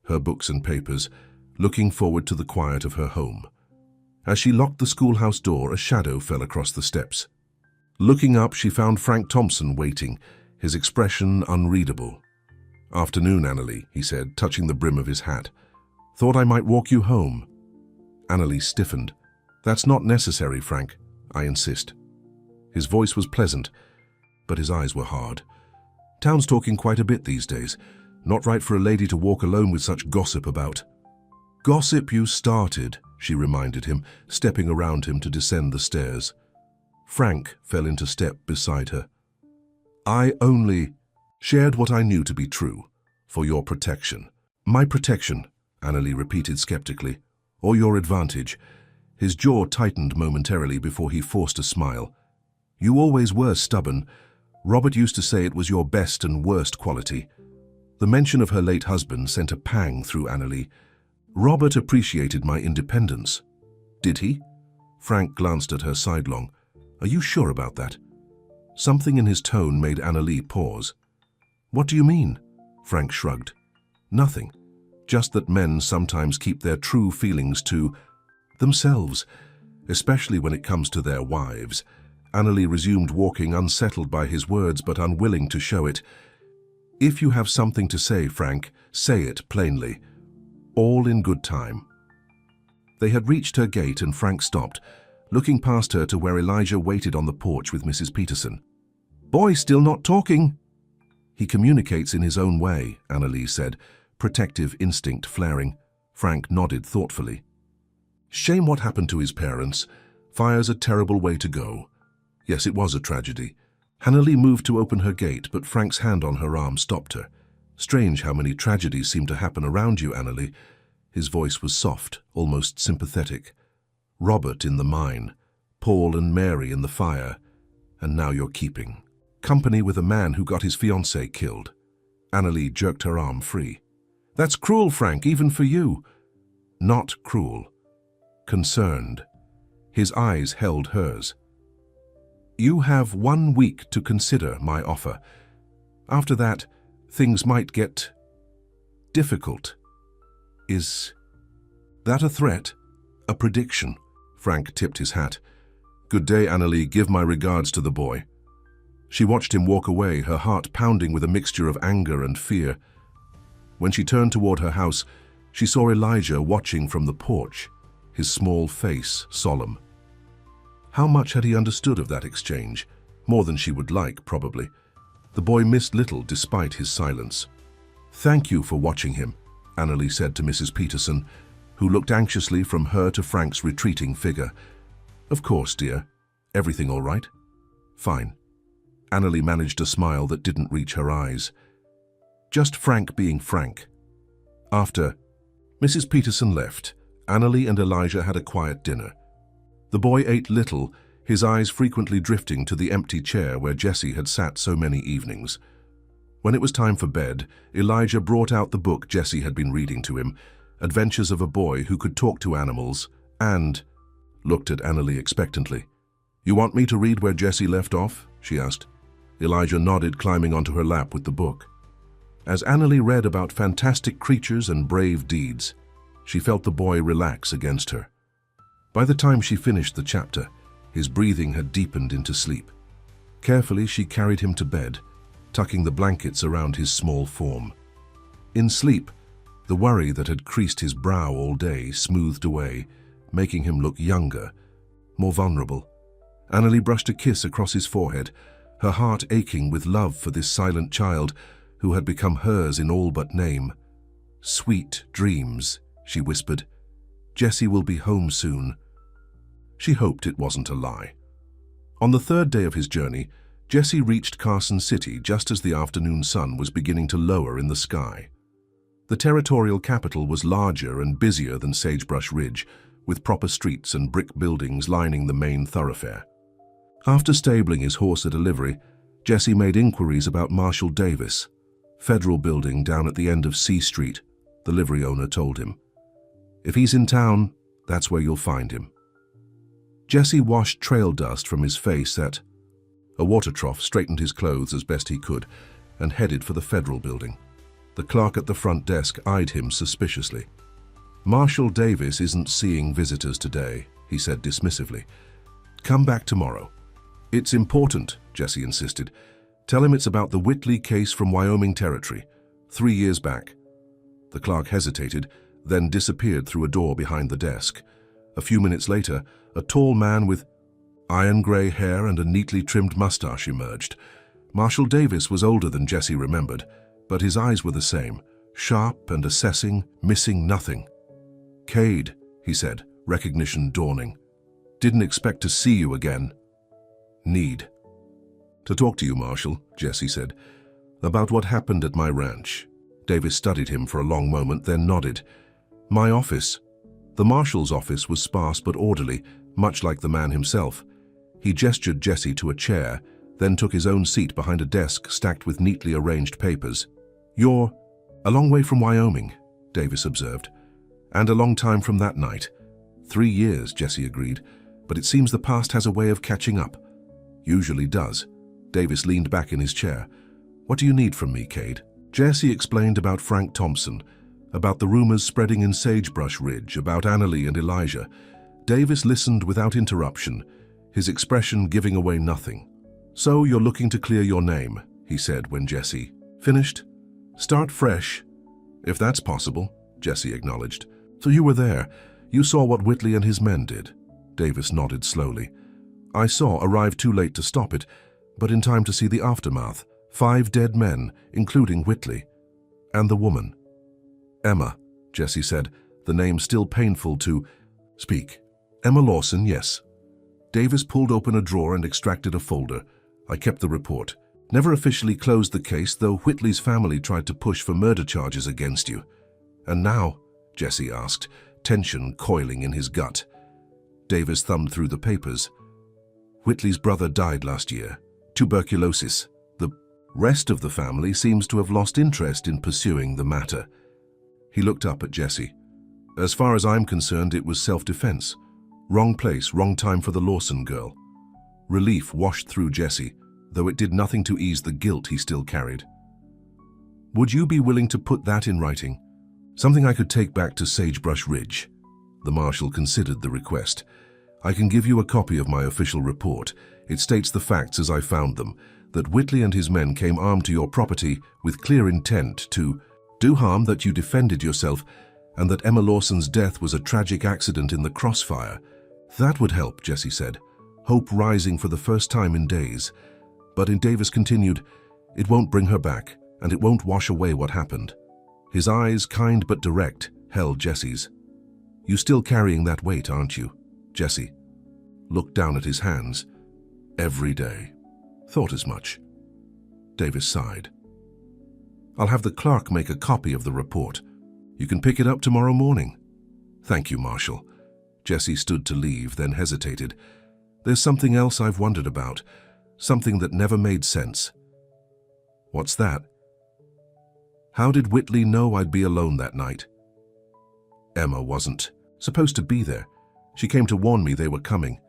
her books and papers, looking forward to the quiet of her home. As she locked the schoolhouse door, a shadow fell across the steps. Looking up, she found Frank Thompson waiting, his expression unreadable. "Afternoon, Annalie," he said, touching the brim of his hat. "Thought I might walk you home." Annalie stiffened. "That's not necessary, Frank. I insist." His voice was pleasant, but his eyes were hard. "Town's talking quite a bit these days. Not right for a lady to walk alone with such gossip about." "Gossip you started," she reminded him, stepping around him to descend the stairs. Frank fell into step beside her. "I only shared what I knew to be true, for your protection." "My protection," Annalie repeated skeptically. "Or your advantage." His jaw tightened momentarily before he forced a smile. "You always were stubborn. Robert used to say it was your best and worst quality." The mention of her late husband sent a pang through Annalie. "Robert appreciated my independence." "Did he?" Frank glanced at her sidelong. "Are you sure about that?" Something in his tone made Annalie pause. "What do you mean?" Frank shrugged. "Nothing. Just that men sometimes keep their true feelings to themselves, especially when it comes to their wives." Annalie resumed walking, unsettled by his words but unwilling to show it. "If you have something to say, Frank, say it plainly. All in good time." They had reached her gate and Frank stopped, looking past her to where Elijah waited on the porch with Mrs. Peterson. "Boy, still not talking." "He communicates in his own way," Annalie said, protective instinct flaring. Frank nodded thoughtfully. "Shame what happened to his parents. Fire's a terrible way to go." Yes, it was a tragedy. Annalie moved to open her gate, but Frank's hand on her arm stopped her. "Strange how many tragedies seem to happen around you, Annalie." His voice was soft, almost sympathetic. "Robert in the mine, Paul and Mary in the fire, and now you're keeping company with a man who got his fiancée killed." Annalie jerked her arm free. "That's cruel, Frank, even for you." "Not cruel. Concerned." His eyes held hers. "You have 1 week to consider my offer. After that, things might get difficult." "Is that a threat? A prediction?" Frank tipped his hat. "Good day, Annalie. Give my regards to the boy." She watched him walk away, her heart pounding with a mixture of anger and fear. When she turned toward her house, she saw Elijah watching from the porch, his small face solemn. How much had he understood of that exchange? More than she would like, probably. The boy missed little despite his silence. "Thank you for watching him," Annalie said to Mrs. Peterson, who looked anxiously from her to Frank's retreating figure. "Of course, dear. Everything all right?" "Fine." Annalie managed a smile that didn't reach her eyes. Just Frank being Frank. After Mrs. Peterson left, Annalie and Elijah had a quiet dinner. The boy ate little, his eyes frequently drifting to the empty chair where Jesse had sat so many evenings. When it was time for bed, Elijah brought out the book Jesse had been reading to him, Adventures of a Boy Who Could Talk to Animals, and looked at Annalie expectantly. "You want me to read where Jessie left off?" she asked. Elijah nodded, climbing onto her lap with the book. As Annalie read about fantastic creatures and brave deeds, she felt the boy relax against her. By the time she finished the chapter, his breathing had deepened into sleep. Carefully, she carried him to bed, tucking the blankets around his small form. In sleep, the worry that had creased his brow all day smoothed away, making him look younger, more vulnerable. Annalie brushed a kiss across his forehead, her heart aching with love for this silent child who had become hers in all but name. "Sweet dreams," she whispered. "Jessie will be home soon." She hoped it wasn't a lie. On the third day of his journey, Jessie reached Carson City just as the afternoon sun was beginning to lower in the sky. The territorial capital was larger and busier than Sagebrush Ridge, with proper streets and brick buildings lining the main thoroughfare. After stabling his horse at a livery, Jessie made inquiries about Marshall Davis, Federal Building down at the end of C Street, the livery owner told him. "If he's in town, that's where you'll find him." Jessie washed trail dust from his face at a water trough, straightened his clothes as best he could, and headed for the Federal Building. The clerk at the front desk eyed him suspiciously. "Marshall Davis isn't seeing visitors today," he said dismissively. "Come back tomorrow." "It's important," Jessie insisted. "Tell him it's about the Whitley case from Wyoming Territory, 3 years back." The clerk hesitated, then disappeared through a door behind the desk. A few minutes later, a tall man with iron-gray hair and a neatly trimmed mustache emerged. Marshall Davis was older than Jessie remembered, but his eyes were the same, sharp and assessing, missing nothing. "Cade," he said, recognition dawning. "Didn't expect to see you again." "Need to talk to you, Marshall," Jessie said, "about what happened at my ranch." Davis studied him for a long moment, then nodded. "My office." The marshal's office was sparse but orderly, much like the man himself. He gestured Jessie to a chair, then took his own seat behind a desk stacked with neatly arranged papers. "You're a long way from Wyoming," Davis observed. "And a long time from that night." 3 years, Jessie agreed, "but it seems the past has a way of catching up." "Usually does." Davis leaned back in his chair. "What do you need from me, Cade?" Jessie explained about Frank Thompson, about the rumors spreading in Sagebrush Ridge, about Annalie and Elijah. Davis listened without interruption, his expression giving away nothing. "So you're looking to clear your name," he said when Jessie finished. "Start fresh." "If that's possible," Jessie acknowledged. "So you were there. You saw what Whitley and his men did." Davis nodded slowly. "I saw, arrived too late to stop it, but in time to see the aftermath. 5 dead men, including Whitley. And the woman." "Emma," Jessie said, the name still painful to speak. "Emma Lawson, yes." Davis pulled open a drawer and extracted a folder. "I kept the report. Never officially closed the case, though Whitley's family tried to push for murder charges against you." "And now?" Jessie asked, tension coiling in his gut. Davis thumbed through the papers. "Whitley's brother died last year. Tuberculosis. The rest of the family seems to have lost interest in pursuing the matter." He looked up at Jessie. "As far as I'm concerned, it was self-defense. Wrong place, wrong time for the Lawson girl." Relief washed through Jessie, though it did nothing to ease the guilt he still carried. "Would you be willing to put that in writing? Something I could take back to Sagebrush Ridge?" The marshal considered the request. "I can give you a copy of my official report. It states the facts as I found them, that Whitley and his men came armed to your property with clear intent to do harm, that you defended yourself, and that Emma Lawson's death was a tragic accident in the crossfire." "That would help," Jessie said, hope rising for the first time in days. But Davis continued, "It won't bring her back, and it won't wash away what happened." His eyes, kind but direct, held Jessie's. "You still carrying that weight, aren't you?" Jessie looked down at his hands. "Every day." "Thought as much." Davis sighed. "I'll have the clerk make a copy of the report. You can pick it up tomorrow morning." "Thank you, Marshal." Jessie stood to leave, then hesitated. "There's something else I've wondered about, something that never made sense." "What's that?" "How did Whitley know I'd be alone that night?" Emma wasn't supposed to be there. She came to warn me they were coming.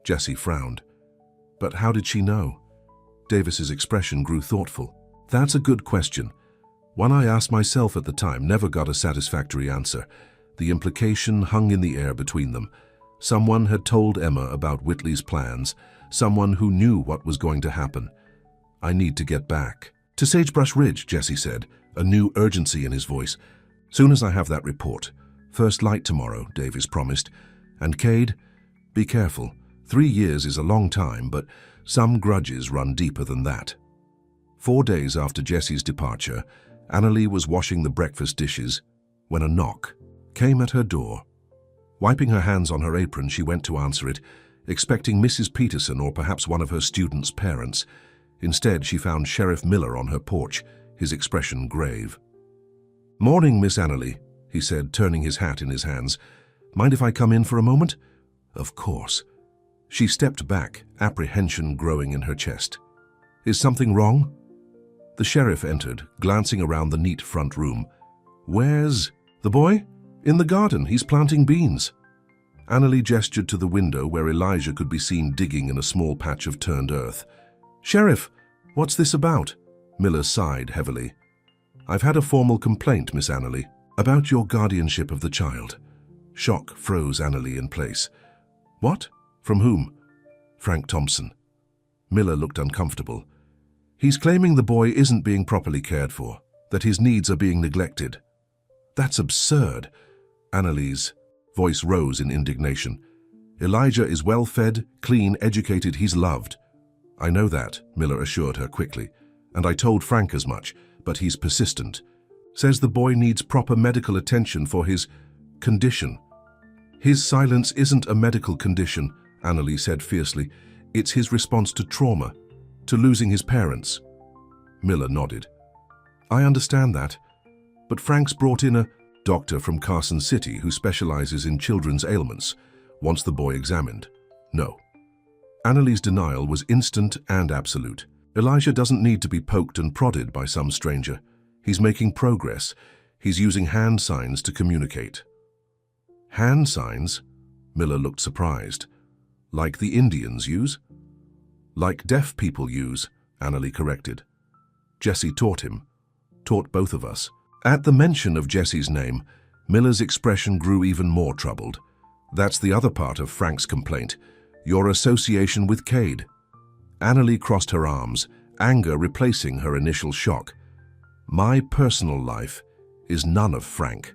Jessie frowned. But how did she know? Davis's expression grew thoughtful. That's a good question. One I asked myself at the time, never got a satisfactory answer. The implication hung in the air between them. Someone had told Emma about Whitley's plans, someone who knew what was going to happen. I need to get back. To Sagebrush Ridge, Jessie said, a new urgency in his voice. Soon as I have that report. First light tomorrow, Davis promised. And Cade, be careful. 3 years is a long time, but some grudges run deeper than that. 4 days after Jessie's departure, Annalie was washing the breakfast dishes when a knock came at her door. Wiping her hands on her apron, she went to answer it, expecting Mrs. Peterson or perhaps one of her students' parents. Instead, she found Sheriff Miller on her porch, his expression grave. "Morning, Miss Annalie," he said, turning his hat in his hands. "Mind if I come in for a moment?" Of course. She stepped back, apprehension growing in her chest. "Is something wrong?" The sheriff entered, glancing around the neat front room. "Where's the boy?" "In the garden. He's planting beans." Annalie gestured to the window where Elijah could be seen digging in a small patch of turned earth. "Sheriff, what's this about?" Miller sighed heavily. "I've had a formal complaint, Miss Annalie, about your guardianship of the child." Shock froze Annalie in place. "What? From whom?" "Frank Thompson." Miller looked uncomfortable. "He's claiming the boy isn't being properly cared for, that his needs are being neglected." "That's absurd." Annalie's voice rose in indignation. "Elijah is well-fed, clean, educated, he's loved." "I know that," Miller assured her quickly, "and I told Frank as much, but he's persistent. Says the boy needs proper medical attention for his condition." "His silence isn't a medical condition," Annalie said fiercely. "It's his response to trauma, to losing his parents." Miller nodded. "I understand that, but Frank's brought in a doctor from Carson City who specializes in children's ailments, wants the boy examined." "No." Annalie's denial was instant and absolute. "Elijah doesn't need to be poked and prodded by some stranger. He's making progress. He's using hand signs to communicate." "Hand signs?" Miller looked surprised. "Like the Indians use?" "Like deaf people use," Annalie corrected. "Jessie taught him. Taught both of us." At the mention of Jessie's name, Miller's expression grew even more troubled. "That's the other part of Frank's complaint. Your association with Cade." Annalie crossed her arms, anger replacing her initial shock. "My personal life is none of Frank.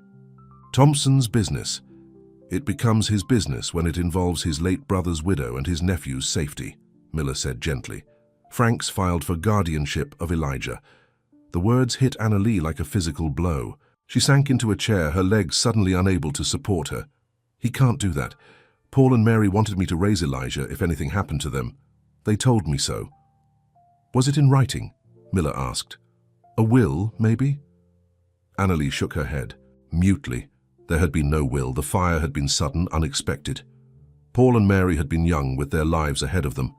Thompson's business. It becomes his business when it involves his late brother's widow and his nephew's safety," Miller said gently. "Frank's filed for guardianship of Elijah." The words hit Annalie like a physical blow. She sank into a chair, her legs suddenly unable to support her. "He can't do that. Paul and Mary wanted me to raise Elijah if anything happened to them. They told me so." "Was it in writing?" Miller asked. "A will, maybe?" Annalie shook her head, mutely. There had been no will. The fire had been sudden, unexpected. Paul and Mary had been young, with their lives ahead of them.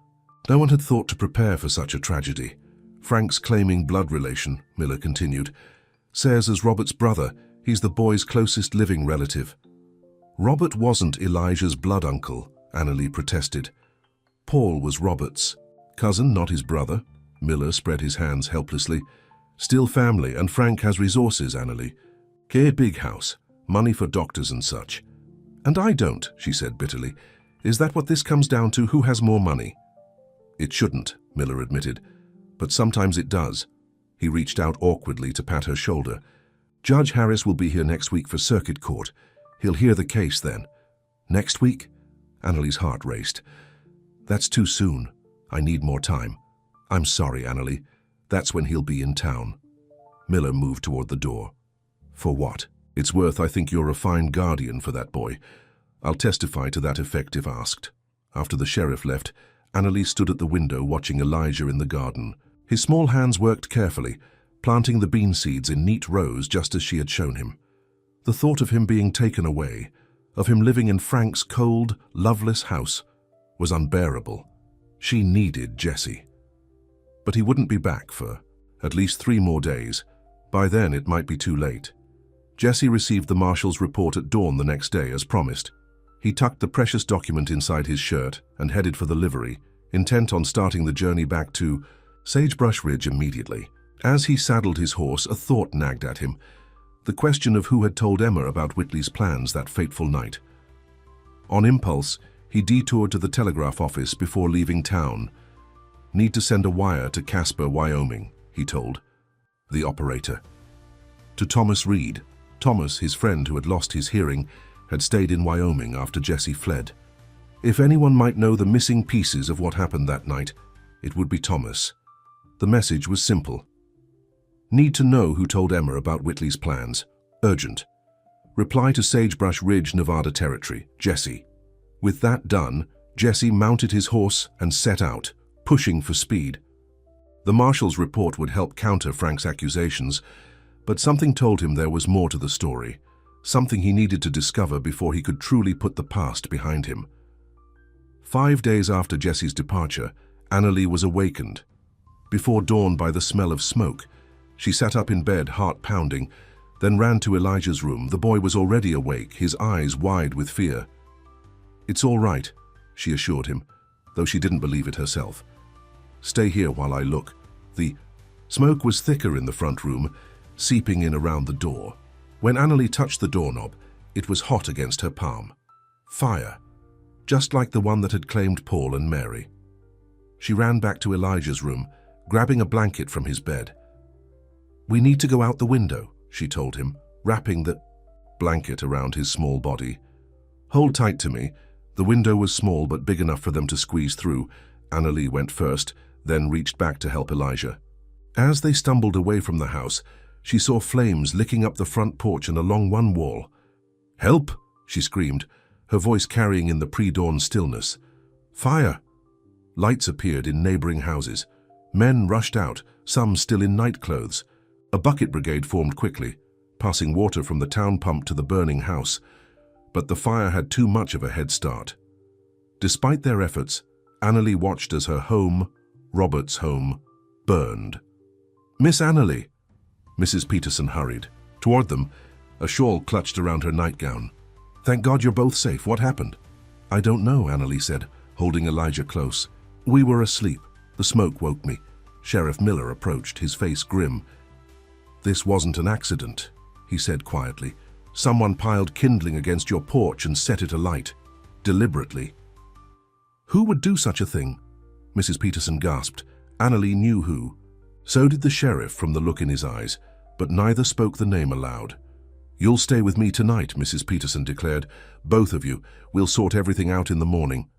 No one had thought to prepare for such a tragedy. "Frank's claiming blood relation," Miller continued. "Says as Robert's brother, he's the boy's closest living relative." "Robert wasn't Elijah's blood uncle," Annalie protested. "Paul was Robert's cousin, not his brother." Miller spread his hands helplessly. "Still family, and Frank has resources, Annalie. Kay big house, money for doctors and such." "And I don't," she said bitterly. "Is that what this comes down to? Who has more money?" "It shouldn't," Miller admitted. "But sometimes it does." He reached out awkwardly to pat her shoulder. "Judge Harris will be here next week for circuit court. He'll hear the case then." "Next week?" Annalie's heart raced. "That's too soon. I need more time." "I'm sorry, Annalie. That's when he'll be in town." Miller moved toward the door. "For what?" "It's worth I think you're a fine guardian for that boy. I'll testify to that effect if asked." After the sheriff left, Annalie stood at the window watching Elijah in the garden. His small hands worked carefully, planting the bean seeds in neat rows just as she had shown him. The thought of him being taken away, of him living in Frank's cold, loveless house, was unbearable. She needed Jessie. But he wouldn't be back for at least 3 more days. By then it might be too late. Jesse received the marshal's report at dawn the next day as promised. He tucked the precious document inside his shirt and headed for the livery, intent on starting the journey back to Sagebrush Ridge immediately. As he saddled his horse, a thought nagged at him. The question of who had told Emma about Whitley's plans that fateful night. On impulse, he detoured to the telegraph office before leaving town. "Need to send a wire to Casper, Wyoming," he told the operator. To Thomas Reed. Thomas, his friend who had lost his hearing, had stayed in Wyoming after Jesse fled. If anyone might know the missing pieces of what happened that night, it would be Thomas. The message was simple. Need to know who told Emma about Whitley's plans. Urgent. Reply to Sagebrush Ridge, Nevada Territory. Jesse. With that done, Jesse mounted his horse and set out, pushing for speed. The marshal's report would help counter Frank's accusations, but something told him there was more to the story, something he needed to discover before he could truly put the past behind him. 5 days after Jesse's departure, Annalie was awakened. Before dawn by the smell of smoke, she sat up in bed, heart pounding, then ran to Elijah's room. The boy was already awake, his eyes wide with fear. "It's all right," she assured him, though she didn't believe it herself. "Stay here while I look." The smoke was thicker in the front room, seeping in around the door. When Annalie touched the doorknob, it was hot against her palm. Fire, just like the one that had claimed Paul and Mary. She ran back to Elijah's room, grabbing a blanket from his bed. "We need to go out the window," she told him, wrapping the blanket around his small body. "Hold tight to me." The window was small but big enough for them to squeeze through. Annalie went first, then reached back to help Elijah. As they stumbled away from the house, she saw flames licking up the front porch and along one wall. "Help!" she screamed, her voice carrying in the pre-dawn stillness. "Fire!" Lights appeared in neighboring houses. Men rushed out, some still in nightclothes. A bucket brigade formed quickly, passing water from the town pump to the burning house. But the fire had too much of a head start. Despite their efforts, Annalie watched as her home, Robert's home, burned. "Miss Annalie!" Mrs. Peterson hurried. Toward them, a shawl clutched around her nightgown. "Thank God you're both safe. What happened?" "I don't know," Annalie said, holding Elijah close. "We were asleep. The smoke woke me." Sheriff Miller approached, his face grim. "This wasn't an accident," he said quietly. "Someone piled kindling against your porch and set it alight. Deliberately." "Who would do such a thing?" Mrs. Peterson gasped. Annalie knew who. So did the sheriff from the look in his eyes, but neither spoke the name aloud. "You'll stay with me tonight," Mrs. Peterson declared. "Both of you. We'll sort everything out in the morning."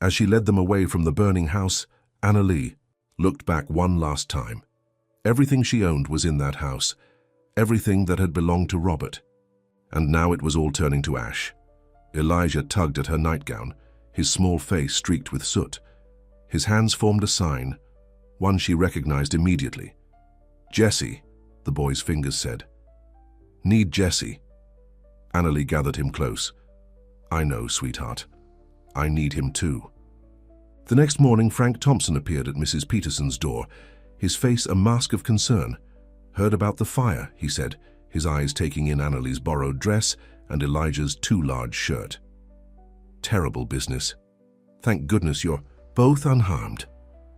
As she led them away from the burning house, Annalie looked back one last time. Everything she owned was in that house, everything that had belonged to Robert. And now it was all turning to ash. Elijah tugged at her nightgown, his small face streaked with soot. His hands formed a sign, one she recognized immediately. "Jesse," the boy's fingers said. "Need Jesse." Annalie gathered him close. "I know, sweetheart. I need him too." The next morning, Frank Thompson appeared at Mrs. Peterson's door, his face a mask of concern. "Heard about the fire," he said, his eyes taking in Annalie's borrowed dress and Elijah's too large shirt. "Terrible business. Thank goodness you're both unharmed."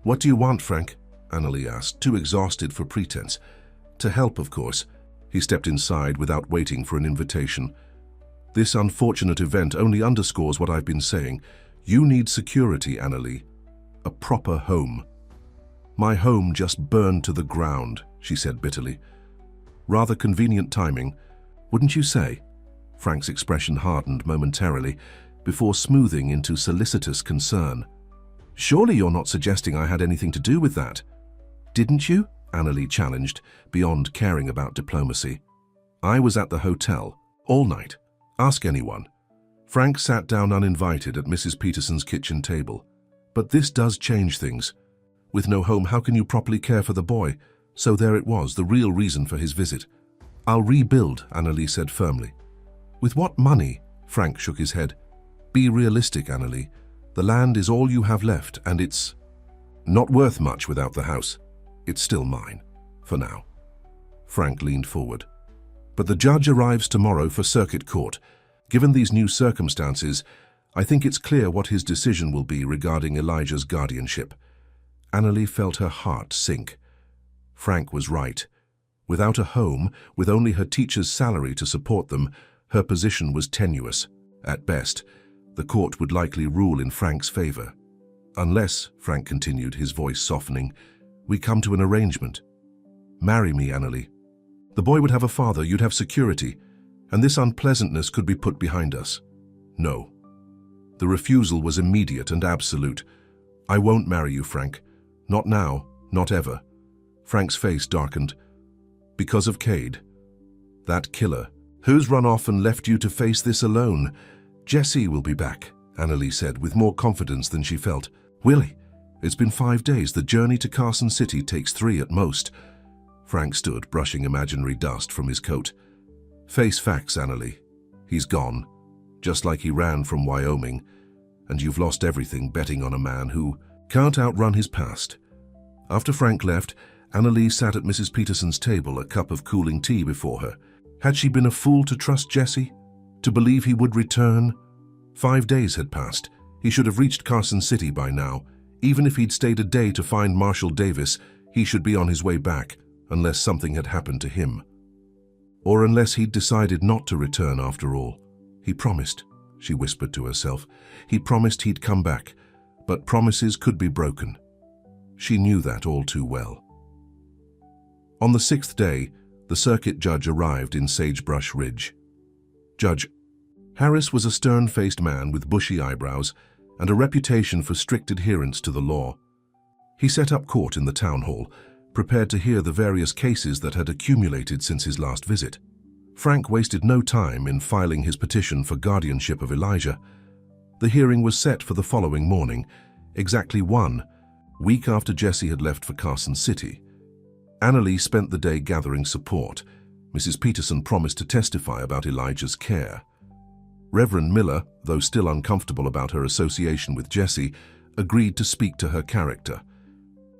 "What do you want, Frank?" Annalie asked, too exhausted for pretense. "To help, of course." He stepped inside without waiting for an invitation. "This unfortunate event only underscores what I've been saying. You need security, Annalie. A proper home." "My home just burned to the ground," she said bitterly. "Rather convenient timing, wouldn't you say?" Frank's expression hardened momentarily, before smoothing into solicitous concern. "Surely you're not suggesting I had anything to do with that?" "Didn't you?" Annalie challenged, beyond caring about diplomacy. "I was at the hotel, all night. Ask anyone." Frank sat down uninvited at Mrs. Peterson's kitchen table. "But this does change things. With no home, how can you properly care for the boy?" So there it was, the real reason for his visit. "I'll rebuild," Annalie said firmly. "With what money?" Frank shook his head. "Be realistic, Annalie. The land is all you have left, and it's not worth much without the house. It's still mine, for now." Frank leaned forward. But the judge arrives tomorrow for circuit court. Given these new circumstances, I think it's clear what his decision will be regarding Elijah's guardianship. Annalie felt her heart sink. Frank was right. Without a home, with only her teacher's salary to support them, her position was tenuous. At best, the court would likely rule in Frank's favor. Unless, Frank continued, his voice softening, we come to an arrangement. Marry me, Annalie. The boy would have a father, you'd have security, and this unpleasantness could be put behind us. No. The refusal was immediate and absolute. I won't marry you, Frank. Not now, not ever. Frank's face darkened. Because of Cade. That killer. Who's run off and left you to face this alone? Jesse will be back, Annalie said with more confidence than she felt. Will he? It's been 5 days. The journey to Carson City takes 3 at most. Frank stood, brushing imaginary dust from his coat. Face facts, Annalie. He's gone, just like he ran from Wyoming, and you've lost everything betting on a man who can't outrun his past. After Frank left, Annalie sat at Mrs. Peterson's table, a cup of cooling tea before her. Had she been a fool to trust Jesse? To believe he would return? 5 days had passed. He should have reached Carson City by now. Even if he'd stayed a day to find Marshall Davis, he should be on his way back, unless something had happened to him. Or unless he'd decided not to return after all. He promised, she whispered to herself. He promised he'd come back, but promises could be broken. She knew that all too well. On the 6th day, the circuit judge arrived in Sagebrush Ridge. Judge Harris was a stern-faced man with bushy eyebrows and a reputation for strict adherence to the law. He set up court in the town hall, prepared to hear the various cases that had accumulated since his last visit. Frank wasted no time in filing his petition for guardianship of Elijah. The hearing was set for the following morning, exactly 1 week after Jesse had left for Carson City. Annalie spent the day gathering support. Mrs. Peterson promised to testify about Elijah's care. Reverend Miller, though still uncomfortable about her association with Jesse, agreed to speak to her character.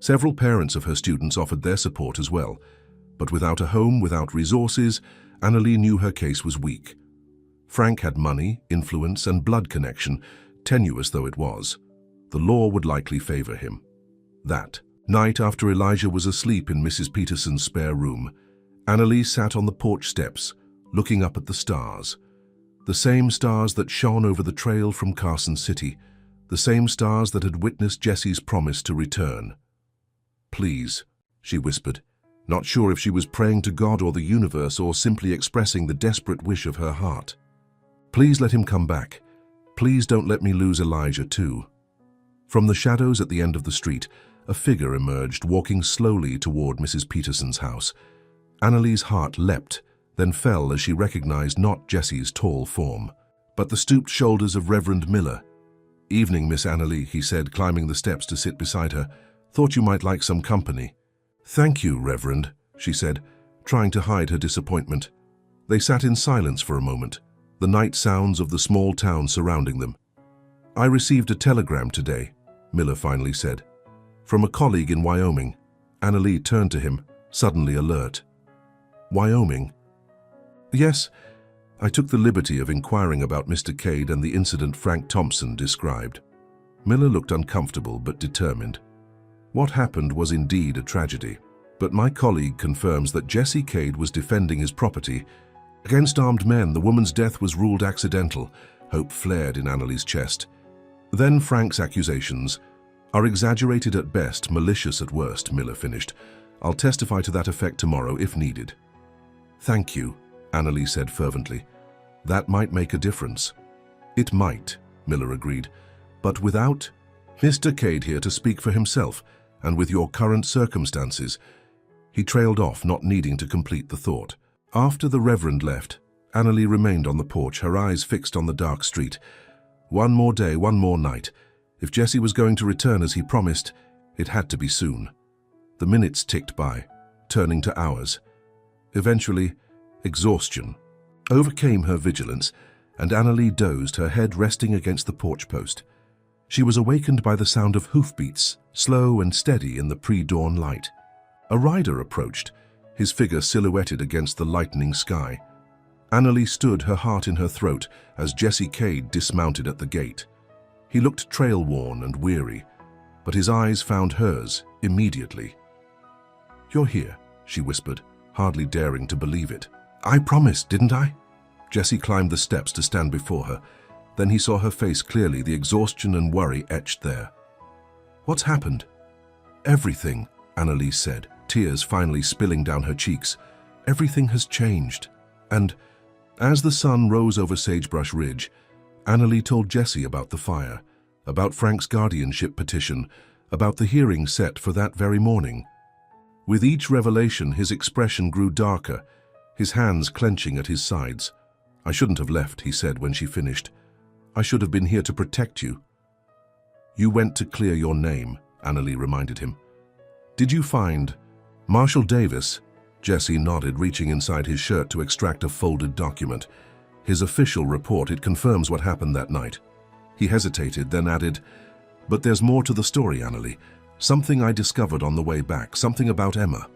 Several parents of her students offered their support as well, but without a home, without resources, Annalie knew her case was weak. Frank had money, influence, and blood connection, tenuous though it was. The law would likely favor him. That night, after Elijah was asleep in Mrs. Peterson's spare room, Annalie sat on the porch steps, looking up at the stars. The same stars that shone over the trail from Carson City, the same stars that had witnessed Jesse's promise to return. Please, she whispered, not sure if she was praying to God or the universe or simply expressing the desperate wish of her heart. Please let him come back. Please don't let me lose Elijah too. From the shadows at the end of the street, a figure emerged, walking slowly toward Mrs. Peterson's house. Annalie's heart leapt, then fell as she recognized not Jesse's tall form, but the stooped shoulders of Reverend Miller. Evening, Miss Annalie, he said, climbing the steps to sit beside her. Thought you might like some company. Thank you, Reverend, she said, trying to hide her disappointment. They sat in silence for a moment, the night sounds of the small town surrounding them. I received a telegram today, Miller finally said. From a colleague in Wyoming. Annalie turned to him, suddenly alert. Wyoming? Yes, I took the liberty of inquiring about Mr. Cade and the incident Frank Thompson described. Miller looked uncomfortable but determined. What happened was indeed a tragedy, but my colleague confirms that Jesse Cade was defending his property. Against armed men, the woman's death was ruled accidental. Hope flared in Annalie's chest. Then Frank's accusations are exaggerated at best, malicious at worst, Miller finished. I'll testify to that effect tomorrow if needed. Thank you, Annalie said fervently. That might make a difference. It might, Miller agreed, but without Mr. Cade here to speak for himself, and with your current circumstances. He trailed off, not needing to complete the thought. After the Reverend left, Annalie remained on the porch, her eyes fixed on the dark street. One more day, one more night. If Jesse was going to return as he promised, it had to be soon. The minutes ticked by, turning to hours. Eventually, exhaustion overcame her vigilance, and Annalie dozed, her head resting against the porch post. She was awakened by the sound of hoofbeats, slow and steady in the pre-dawn light. A rider approached, his figure silhouetted against the lightening sky. Annalie stood, her heart in her throat, as Jesse Cade dismounted at the gate. He looked trail-worn and weary, but his eyes found hers immediately. "You're here," she whispered, hardly daring to believe it. "I promised, didn't I?" Jesse climbed the steps to stand before her. Then he saw her face clearly, the exhaustion and worry etched there. "What's happened?" "Everything," Annalie said, tears finally spilling down her cheeks. "Everything has changed." And as the sun rose over Sagebrush Ridge, Annalie told Jesse about the fire, about Frank's guardianship petition, about the hearing set for that very morning. With each revelation, his expression grew darker, his hands clenching at his sides. "I shouldn't have left," he said when she finished. "I should have been here to protect you." "You went to clear your name," Annalie reminded him. "Did you find Marshall Davis?" Jesse nodded, reaching inside his shirt to extract a folded document. "His official report, it confirms what happened that night." He hesitated, then added, "But there's more to the story, Annalie. Something I discovered on the way back, something about Emma."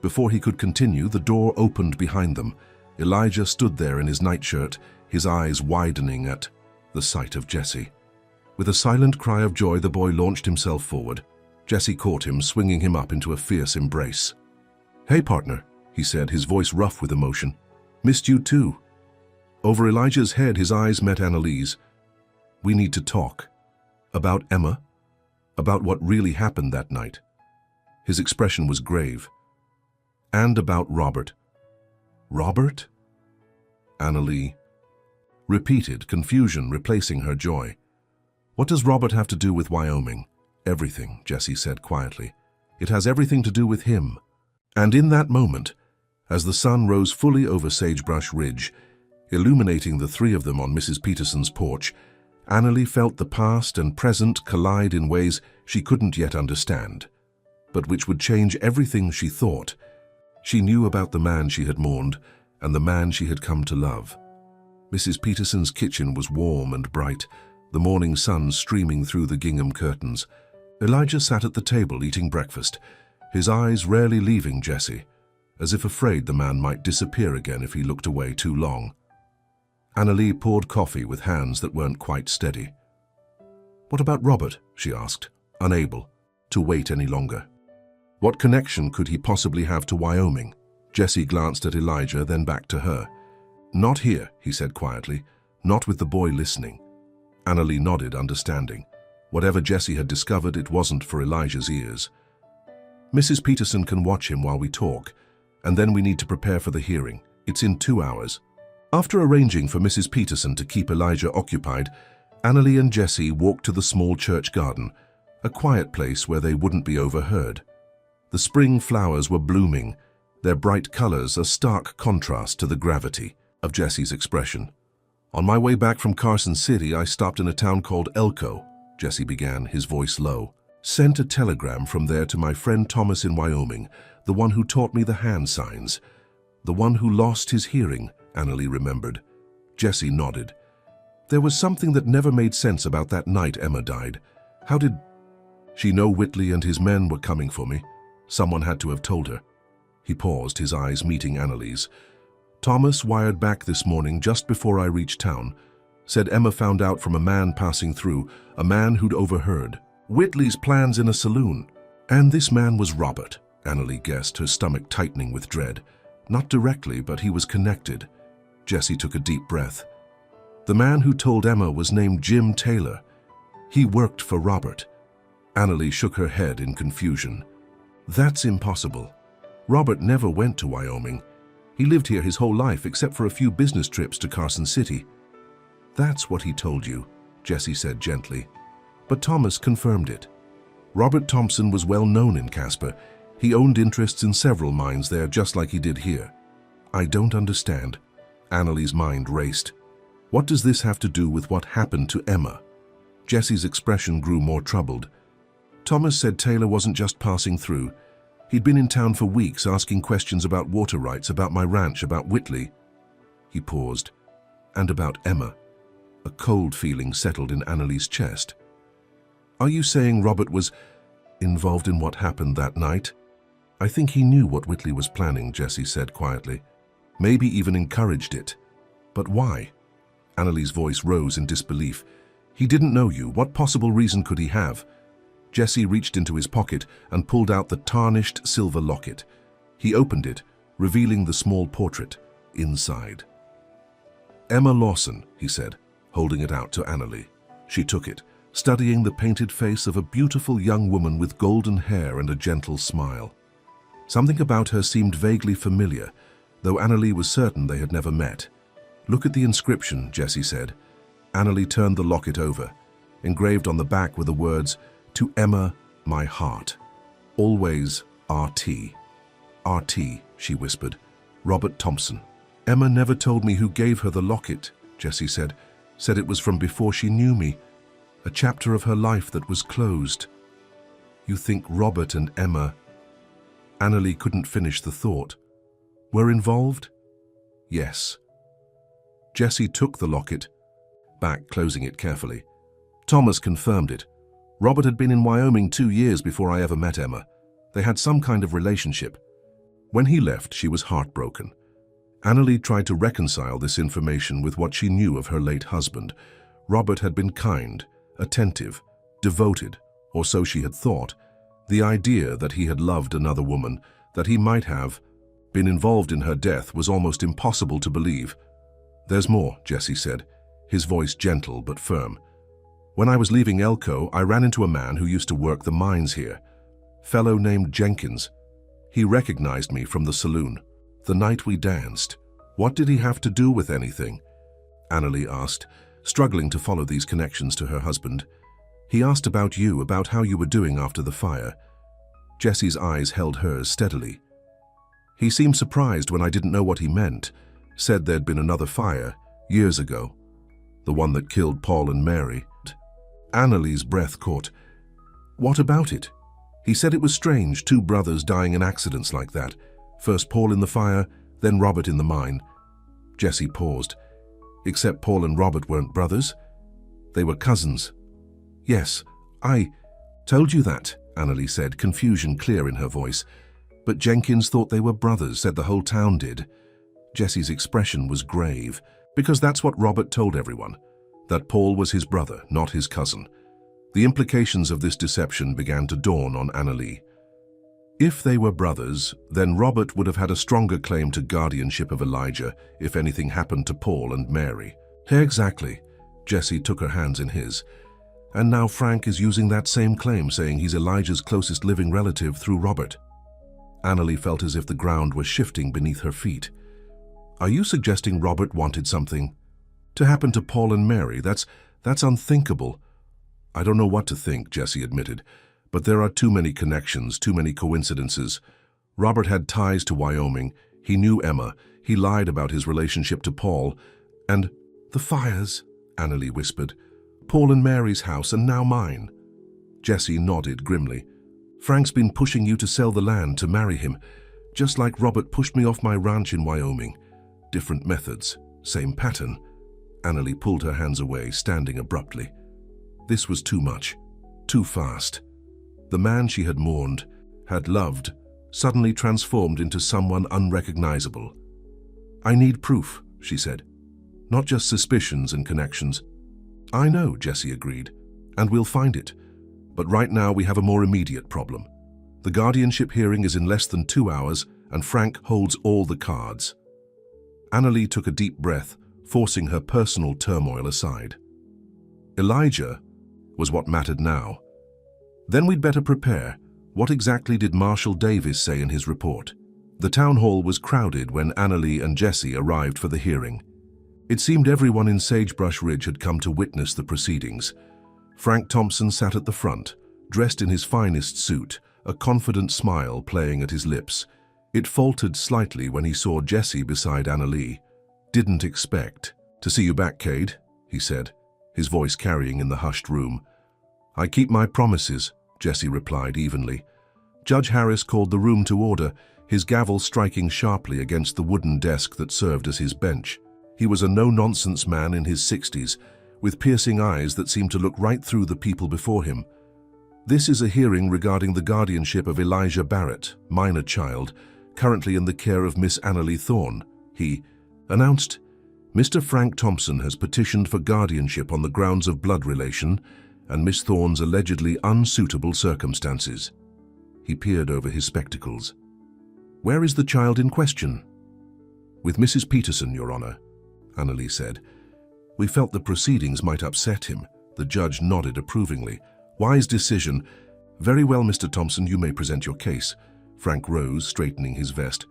Before he could continue, the door opened behind them. Elijah stood there in his nightshirt, his eyes widening at the sight of Jesse. With a silent cry of joy, the boy launched himself forward. Jesse caught him, swinging him up into a fierce embrace. "Hey, partner," he said, his voice rough with emotion. "Missed you too." Over Elijah's head, his eyes met Annalie's. "We need to talk. About Emma? About what really happened that night?" His expression was grave. "And about Robert." "Robert?" Annalie repeated, confusion replacing her joy. "What does Robert have to do with Wyoming?" "Everything," Jesse said quietly. "It has everything to do with him." And in that moment, as the sun rose fully over Sagebrush Ridge, illuminating the three of them on Mrs. Peterson's porch, Annalie felt the past and present collide in ways she couldn't yet understand, but which would change everything she thought. She knew about the man she had mourned and the man she had come to love. Mrs. Peterson's kitchen was warm and bright, the morning sun streaming through the gingham curtains. Elijah sat at the table eating breakfast, his eyes rarely leaving Jesse, as if afraid the man might disappear again if he looked away too long. Annalie poured coffee with hands that weren't quite steady. "What about Robert?" she asked, unable to wait any longer. What connection could he possibly have to Wyoming? Jesse glanced at Elijah, then back to her. "Not here," he said quietly, "not with the boy listening." Annalie nodded, understanding. Whatever Jesse had discovered, it wasn't for Elijah's ears. "Mrs. Peterson can watch him while we talk, and then we need to prepare for the hearing. It's in 2 hours." After arranging for Mrs. Peterson to keep Elijah occupied, Annalie and Jesse walked to the small church garden, a quiet place where they wouldn't be overheard. The spring flowers were blooming, their bright colors a stark contrast to the gravity of Jesse's expression. "On my way back from Carson City, I stopped in a town called Elko," Jesse began, his voice low. "Sent a telegram from there to my friend Thomas in Wyoming, the one who taught me the hand signs. The one who lost his hearing," Annalie remembered. Jesse nodded. "There was something that never made sense about that night Emma died. How did she know Whitley and his men were coming for me? Someone had to have told her." He paused, his eyes meeting Annalie's. "Thomas wired back this morning just before I reached town. Said Emma found out from a man passing through, a man who'd overheard Whitley's plans in a saloon. And this man was Robert," Annalie guessed, her stomach tightening with dread. Not directly, but he was connected. Jesse took a deep breath. "The man who told Emma was named Jim Taylor. He worked for Robert." Annalie shook her head in confusion. "That's impossible. Robert never went to Wyoming. He lived here his whole life except for a few business trips to Carson City." "That's what he told you," Jesse said gently. "But Thomas confirmed it. Robert Thompson was well known in Casper. He owned interests in several mines there, just like he did here." "I don't understand." Annalie's mind raced. "What does this have to do with what happened to Emma?" Jesse's expression grew more troubled. "Thomas said Taylor wasn't just passing through. He'd been in town for weeks asking questions about water rights, about my ranch, about Whitley." He paused. "And about Emma." A cold feeling settled in Annalie's chest. "Are you saying Robert was involved in what happened that night?" "I think he knew what Whitley was planning," Jesse said quietly. maybe even encouraged it. But why? Annalie's voice rose in disbelief. He didn't know you. What possible reason could he have? Jesse reached into his pocket and pulled out the tarnished silver locket. He opened it, revealing the small portrait inside. "Emma Lawson," he said, holding it out to Annalie. She took it, studying the painted face of a beautiful young woman with golden hair and a gentle smile. Something about her seemed vaguely familiar, though Annalie was certain they had never met. "Look at the inscription," Jesse said. Annalie turned the locket over. Engraved on the back were the words, "To Emma, my heart. Always RT." "RT," she whispered. "Robert Thompson." "Emma never told me who gave her the locket," Jesse said. "Said it was from before she knew me. A chapter of her life that was closed." "You think Robert and Emma—" Annalie couldn't finish the thought. "Were involved?" "Yes." Jesse took the locket back, closing it carefully. "Thomas confirmed it. Robert had been in Wyoming 2 years before I ever met Emma. They had some kind of relationship. When he left, she was heartbroken." Annalie tried to reconcile this information with what she knew of her late husband. Robert had been kind, attentive, devoted, or so she had thought. The idea that he had loved another woman, that he might have been involved in her death, was almost impossible to believe. "There's more," Jesse said, his voice gentle but firm. "When I was leaving Elko, I ran into a man who used to work the mines here. Fellow named Jenkins. He recognized me from the saloon, the night we danced." "What did he have to do with anything?" Annalie asked, struggling to follow these connections to her husband. "He asked about you, about how you were doing after the fire." Jesse's eyes held hers steadily. "He seemed surprised when I didn't know what he meant. Said there'd been another fire, years ago. The one that killed Paul and Mary." Annalie's breath caught. "What about it?" "He said it was strange, 2 brothers dying in accidents like that. First Paul in the fire, then Robert in the mine." Jesse paused. "Except Paul and Robert weren't brothers? They were cousins." "Yes, I told you that," Annalie said, confusion clear in her voice. "But Jenkins thought they were brothers, said the whole town did." Jesse's expression was grave, because that's what Robert told everyone, that Paul was his brother, not his cousin. The implications of this deception began to dawn on Annalie. If they were brothers, then Robert would have had a stronger claim to guardianship of Elijah if anything happened to Paul and Mary. "Exactly." Jesse took her hands in his. "And now Frank is using that same claim, saying he's Elijah's closest living relative through Robert." Annalie felt as if the ground was shifting beneath her feet. "Are you suggesting Robert wanted something to happen to Paul and Mary? That's unthinkable." "I don't know what to think," Jesse admitted, "but there are too many connections, too many coincidences. Robert had ties to Wyoming. He knew Emma. He lied about his relationship to Paul. And the fires," Annalie whispered. "Paul and Mary's house, and now mine." Jesse nodded grimly. "Frank's been pushing you to sell the land to marry him, just like Robert pushed me off my ranch in Wyoming. Different methods, same pattern." Annalie pulled her hands away, standing abruptly. This was too much, too fast. The man she had mourned, had loved, suddenly transformed into someone unrecognizable. "I need proof," she said. "Not just suspicions and connections." "I know," Jesse agreed, "and we'll find it. But right now we have a more immediate problem. The guardianship hearing is in less than 2 hours, and Frank holds all the cards." Annalie took a deep breath, forcing her personal turmoil aside. Elijah was what mattered now. "Then we'd better prepare. What exactly did Marshal Davis say in his report?" The town hall was crowded when Annalie and Jesse arrived for the hearing. It seemed everyone in Sagebrush Ridge had come to witness the proceedings. Frank Thompson sat at the front, dressed in his finest suit, a confident smile playing at his lips. It faltered slightly when he saw Jesse beside Annalie. "Didn't expect to see you back, Cade," he said, his voice carrying in the hushed room. "I keep my promises," Jesse replied evenly. Judge Harris called the room to order, his gavel striking sharply against the wooden desk that served as his bench. He was a no-nonsense man in his 60s, with piercing eyes that seemed to look right through the people before him. "This is a hearing regarding the guardianship of Elijah Barrett, minor child, currently in the care of Miss Annalie Thorne," He announced, "Mr. Frank Thompson has petitioned for guardianship on the grounds of blood relation and Miss Thorne's allegedly unsuitable circumstances." He peered over his spectacles. "Where is the child in question?" "With Mrs. Peterson, Your Honor," Annalie said. "We felt the proceedings might upset him." The judge nodded approvingly. "Wise decision. Very well, Mr. Thompson, you may present your case." Frank rose, straightening his vest.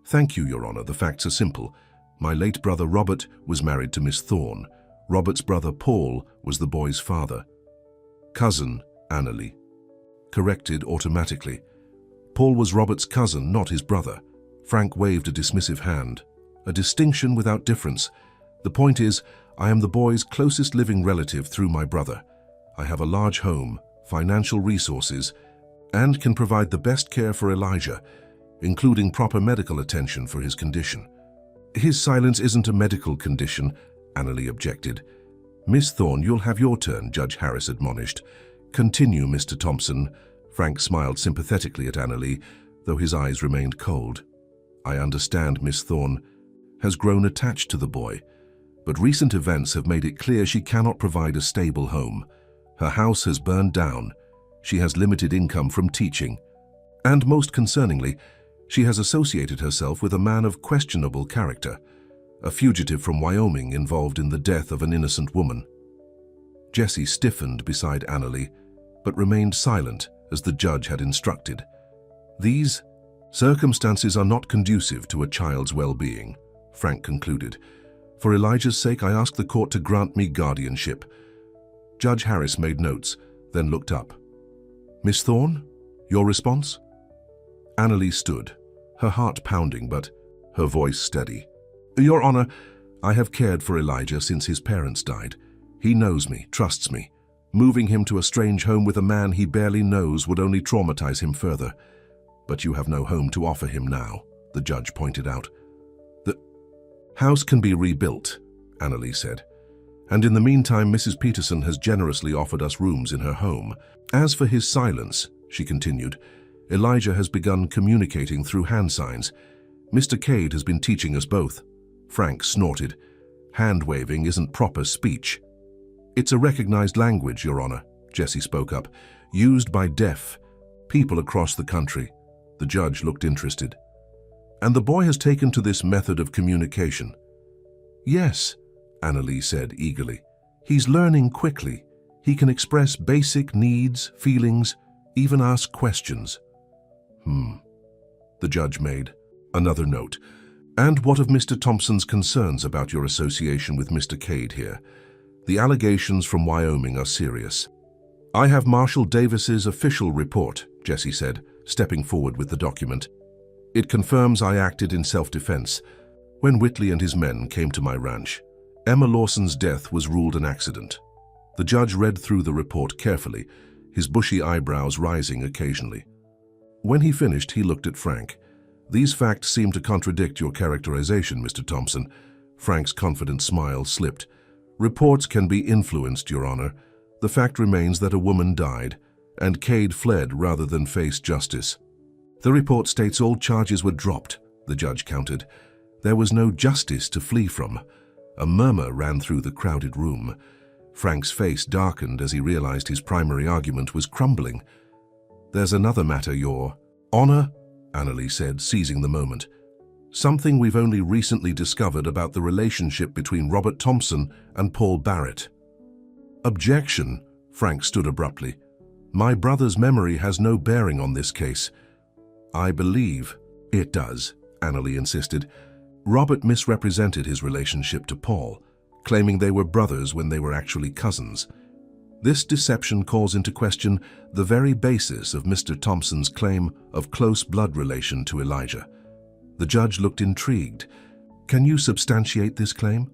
"Thank you, Your Honor. The facts are simple. My late brother Robert was married to Miss Thorne. Robert's brother Paul was the boy's father." "Cousin," Annalie corrected automatically. "Paul was Robert's cousin, not his brother." Frank waved a dismissive hand. "A distinction without difference. The point is, I am the boy's closest living relative through my brother. I have a large home, financial resources, and can provide the best care for Elijah, including proper medical attention for his condition." "His silence isn't a medical condition," Annalie objected. "Miss Thorne, you'll have your turn," Judge Harris admonished. "Continue, Mr. Thompson." Frank smiled sympathetically at Annalie, though his eyes remained cold. "I understand Miss Thorne has grown attached to the boy, but recent events have made it clear she cannot provide a stable home. Her house has burned down, she has limited income from teaching, and most concerningly, she has associated herself with a man of questionable character, a fugitive from Wyoming involved in the death of an innocent woman." Jessie stiffened beside Annalie, but remained silent as the judge had instructed. "These circumstances are not conducive to a child's well-being," Frank concluded. "For Elijah's sake, I ask the court to grant me guardianship." Judge Harris made notes, then looked up. "Miss Thorne, your response?" Annalie stood, her heart pounding, but her voice steady. "Your Honor, I have cared for Elijah since his parents died. He knows me, trusts me. Moving him to a strange home with a man he barely knows would only traumatize him further. But you have no home to offer him now," the judge pointed out. "The house can be rebuilt," Annalie said. "And in the meantime, Mrs. Peterson has generously offered us rooms in her home. As for his silence," she continued, "Elijah has begun communicating through hand signs. Mr. Cade has been teaching us both." Frank snorted. "Hand-waving isn't proper speech." "It's a recognized language, Your Honor," Jessie spoke up, "used by deaf people across the country." The judge looked interested. "And the boy has taken to this method of communication?" "Yes," Annalie said eagerly. "He's learning quickly. He can express basic needs, feelings, even ask questions." The judge made another note. "And what of Mr. Thompson's concerns about your association with Mr. Cade here? The allegations from Wyoming are serious." "I have Marshal Davis's official report," Jessie said, stepping forward with the document. "It confirms I acted in self-defense when Whitley and his men came to my ranch. Emma Lawson's death was ruled an accident." The judge read through the report carefully, his bushy eyebrows rising occasionally. When he finished, he looked at Frank. "These facts seem to contradict your characterization, Mr. Thompson." Frank's confident smile slipped. "Reports can be influenced, Your Honor. The fact remains that a woman died, and Cade fled rather than face justice." "The report states all charges were dropped," the judge countered. "There was no justice to flee from." A murmur ran through the crowded room. Frank's face darkened as he realized his primary argument was crumbling. "There's another matter, Your Honor," Annalie said, seizing the moment. "Something we've only recently discovered about the relationship between Robert Thompson and Paul Barrett." "Objection," Frank stood abruptly. "My brother's memory has no bearing on this case." "I believe it does," Annalie insisted. "Robert misrepresented his relationship to Paul, claiming they were brothers when they were actually cousins. This deception calls into question the very basis of Mr. Thompson's claim of close blood relation to Elijah." The judge looked intrigued. "Can you substantiate this claim?"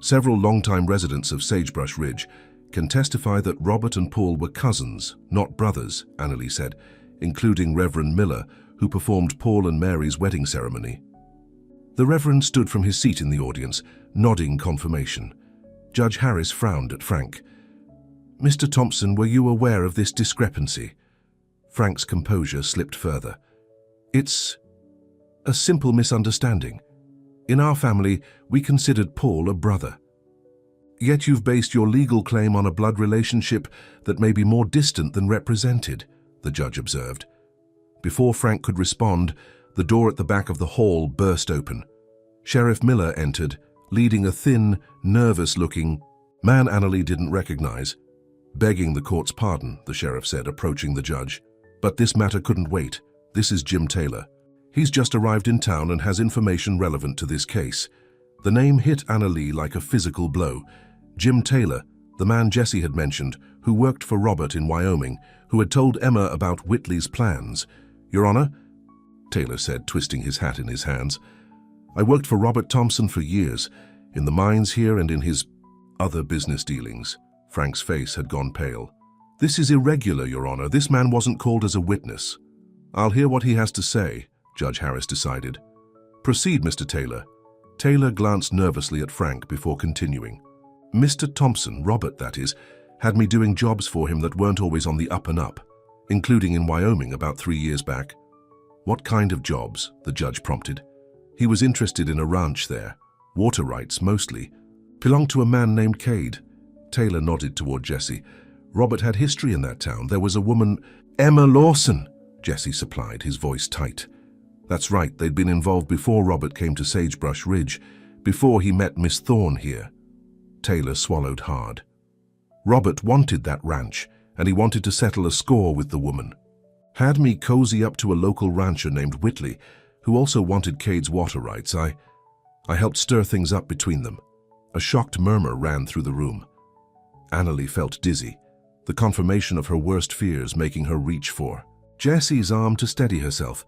"Several longtime residents of Sagebrush Ridge can testify that Robert and Paul were cousins, not brothers," Annalie said, "including Reverend Miller, who performed Paul and Mary's wedding ceremony." The Reverend stood from his seat in the audience, nodding confirmation. Judge Harris frowned at Frank. "Mr. Thompson, were you aware of this discrepancy?" Frank's composure slipped further. "It's a simple misunderstanding. In our family, we considered Paul a brother. Yet you've based your legal claim on a blood relationship that may be more distant than represented, the judge observed. Before Frank could respond, the door at the back of the hall burst open. Sheriff Miller entered, leading a thin, nervous-looking man Annalee didn't recognize. Begging the court's pardon, the sheriff said, approaching the judge. But this matter couldn't wait. This is Jim Taylor. He's just arrived in town and has information relevant to this case. The name hit Annalee like a physical blow. Jim Taylor, the man Jesse had mentioned, who worked for Robert in Wyoming, who had told Emma about Whitley's plans. Your Honor, Taylor said, twisting his hat in his hands. I worked for Robert Thompson for years, in the mines here and in his other business dealings. Frank's face had gone pale. This is irregular, Your Honor. This man wasn't called as a witness. I'll hear what he has to say, Judge Harris decided. Proceed, Mr. Taylor. Taylor glanced nervously at Frank before continuing. Mr. Thompson, Robert that is, had me doing jobs for him that weren't always on the up and up, including in Wyoming about 3 years back. What kind of jobs? The judge prompted. He was interested in a ranch there, water rights mostly. Belonged to a man named Cade. Taylor nodded toward Jesse. Robert had history in that town. There was a woman, Emma Lawson, Jesse supplied, his voice tight. That's right, they'd been involved before Robert came to Sagebrush Ridge, before he met Miss Thorne here. Taylor swallowed hard. Robert wanted that ranch, and he wanted to settle a score with the woman. Had me cozy up to a local rancher named Whitley, who also wanted Cade's water rights. I helped stir things up between them. A shocked murmur ran through the room. Annalee felt dizzy, the confirmation of her worst fears making her reach for Jesse's arm to steady herself.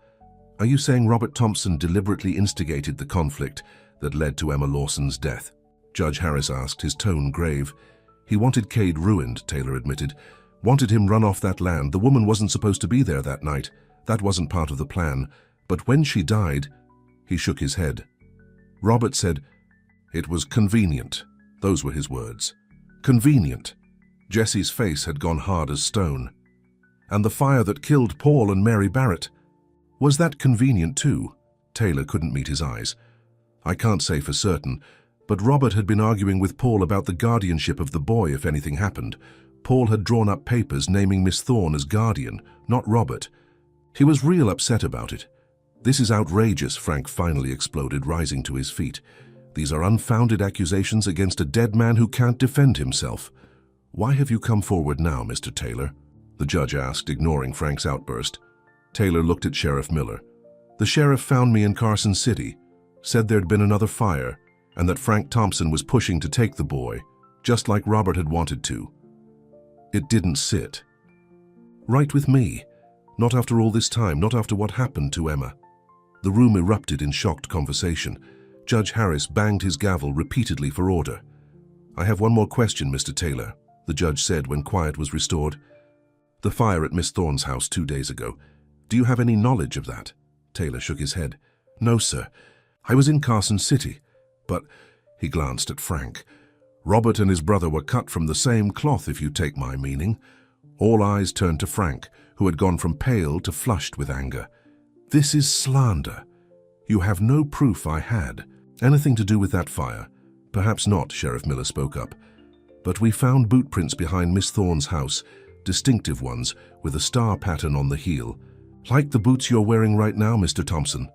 Are you saying Robert Thompson deliberately instigated the conflict that led to Emma Lawson's death? Judge Harris asked, his tone grave. He wanted Cade ruined, Taylor admitted. Wanted him run off that land. The woman wasn't supposed to be there that night. That wasn't part of the plan. But when she died, he shook his head. Robert said, it was convenient. Those were his words. Convenient. Jesse's face had gone hard as stone. And the fire that killed Paul and Mary Barrett. Was that convenient too? Taylor couldn't meet his eyes. I can't say for certain, but Robert had been arguing with Paul about the guardianship of the boy if anything happened. Paul had drawn up papers naming Miss Thorne as guardian, not Robert. He was real upset about it. This is outrageous, Frank finally exploded, rising to his feet. These are unfounded accusations against a dead man who can't defend himself. Why have you come forward now, Mr. Taylor? The judge asked, ignoring Frank's outburst. Taylor looked at Sheriff Miller. The sheriff found me in Carson City, said there'd been another fire, and that Frank Thompson was pushing to take the boy, just like Robert had wanted to. It didn't sit right with me. Not after all this time, not after what happened to Emma. The room erupted in shocked conversation. Judge Harris banged his gavel repeatedly for order. I have one more question, Mr. Taylor, the judge said when quiet was restored. The fire at Miss Thorne's house 2 days ago. Do you have any knowledge of that? Taylor shook his head. No, sir. I was in Carson City, but, he glanced at Frank. Robert and his brother were cut from the same cloth, if you take my meaning. All eyes turned to Frank, who had gone from pale to flushed with anger. This is slander. You have no proof I had anything to do with that fire. Perhaps not, Sheriff Miller spoke up. But we found boot prints behind Miss Thorne's house, distinctive ones, with a star pattern on the heel. Like the boots you're wearing right now, Mr. Thompson.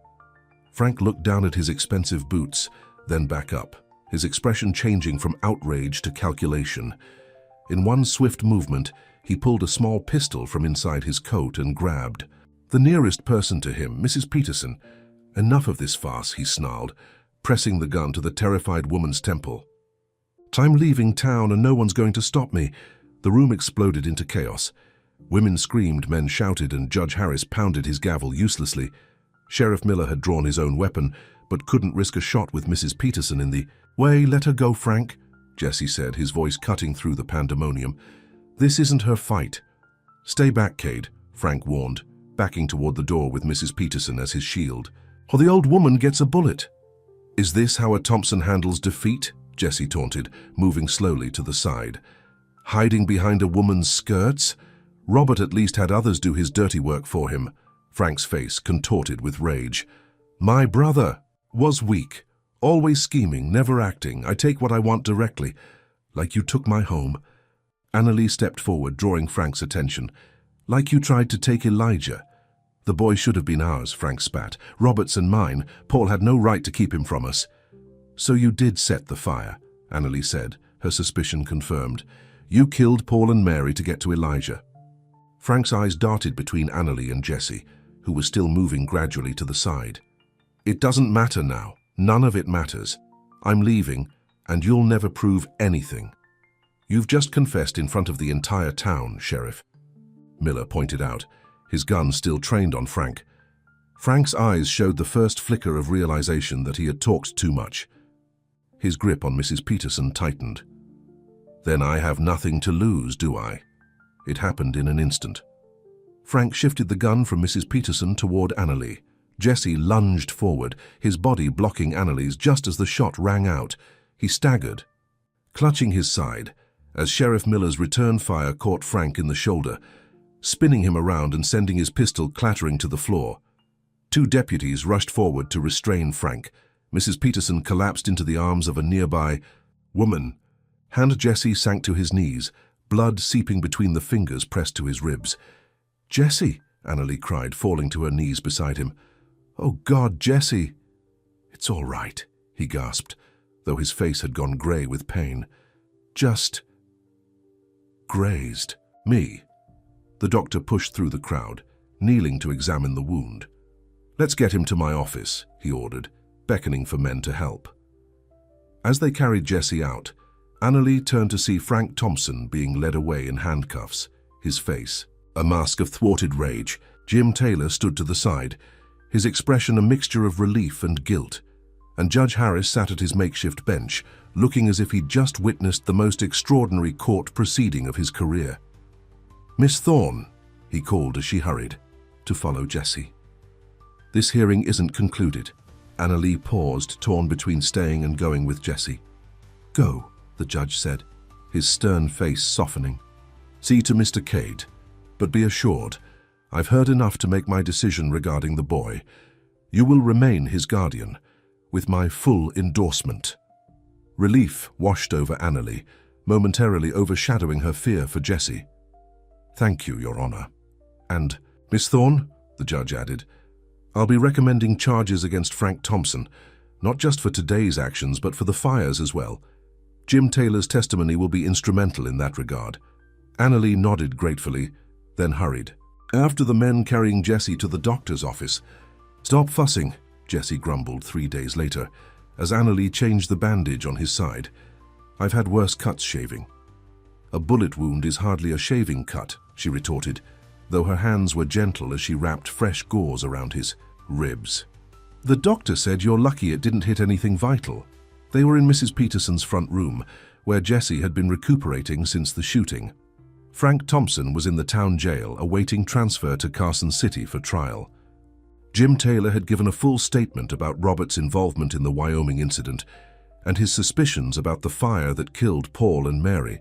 Frank looked down at his expensive boots, then back up, his expression changing from outrage to calculation. In one swift movement, he pulled a small pistol from inside his coat and grabbed the nearest person to him, Mrs. Peterson. Enough of this farce, he snarled, pressing the gun to the terrified woman's temple. I'm leaving town and no one's going to stop me. The room exploded into chaos. Women screamed, men shouted, and Judge Harris pounded his gavel uselessly. Sheriff Miller had drawn his own weapon, but couldn't risk a shot with Mrs. Peterson in the way. Let her go, Frank, Jesse said, his voice cutting through the pandemonium. This isn't her fight. Stay back, Cade, Frank warned, backing toward the door with Mrs. Peterson as his shield. Or the old woman gets a bullet. Is this how a Thompson handles defeat? Jesse taunted, moving slowly to the side. Hiding behind a woman's skirts? Robert at least had others do his dirty work for him. Frank's face contorted with rage. My brother was weak, Always scheming, never acting. I take what I want directly. Like you took my home. Annalie stepped forward, drawing Frank's attention. Like you tried to take Elijah. The boy should have been ours, Frank spat. Robert's and mine. Paul had no right to keep him from us. So you did set the fire, Annalie said, her suspicion confirmed. You killed Paul and Mary to get to Elijah. Frank's eyes darted between Annalie and Jessie, who was still moving gradually to the side. It doesn't matter now. None of it matters. I'm leaving, and you'll never prove anything. You've just confessed in front of the entire town, Sheriff. Miller pointed out, his gun still trained on Frank. Frank's eyes showed the first flicker of realization that he had talked too much. His grip on Mrs. Peterson tightened. Then I have nothing to lose, do I? It happened in an instant. Frank shifted the gun from Mrs. Peterson toward Annalie. Jessie lunged forward, his body blocking Annalie's just as the shot rang out. He staggered, clutching his side, as Sheriff Miller's return fire caught Frank in the shoulder, spinning him around and sending his pistol clattering to the floor. Two deputies rushed forward to restrain Frank. Mrs. Peterson collapsed into the arms of a nearby woman. Jessie sank to his knees, blood seeping between the fingers pressed to his ribs. "Jessie," Annalie cried, falling to her knees beside him. "Oh God, Jessie!" "It's all right," he gasped, though his face had gone grey with pain. "Just grazed me." The doctor pushed through the crowd, kneeling to examine the wound. "Let's get him to my office," he ordered, beckoning for men to help. As they carried Jessie out, Annalie turned to see Frank Thompson being led away in handcuffs, his face a mask of thwarted rage. Jim Taylor stood to the side, his expression a mixture of relief and guilt, and Judge Harris sat at his makeshift bench, looking as if he'd just witnessed the most extraordinary court proceeding of his career. "Miss Thorne," he called as she hurried to follow Jessie. "This hearing isn't concluded." Annalie paused, torn between staying and going with Jessie. "Go," the judge said, his stern face softening. "See to Mr. Cade, but be assured, I've heard enough to make my decision regarding the boy. You will remain his guardian, with my full endorsement." Relief washed over Annalie, momentarily overshadowing her fear for Jessie. "Thank you, Your Honor. And, Miss Thorne," the judge added, "I'll be recommending charges against Frank Thompson, not just for today's actions, but for the fires as well. Jim Taylor's testimony will be instrumental in that regard." Annalie nodded gratefully, then hurried. After the men carrying Jessie to the doctor's office. "Stop fussing," Jessie grumbled 3 days later, as Annalie changed the bandage on his side. "I've had worse cuts shaving." "A bullet wound is hardly a shaving cut," she retorted, though her hands were gentle as she wrapped fresh gauze around his ribs. "The doctor said you're lucky it didn't hit anything vital." They were in Mrs. Peterson's front room, where Jessie had been recuperating since the shooting. Frank Thompson was in the town jail, awaiting transfer to Carson City for trial. Jim Taylor had given a full statement about Robert's involvement in the Wyoming incident and his suspicions about the fire that killed Paul and Mary,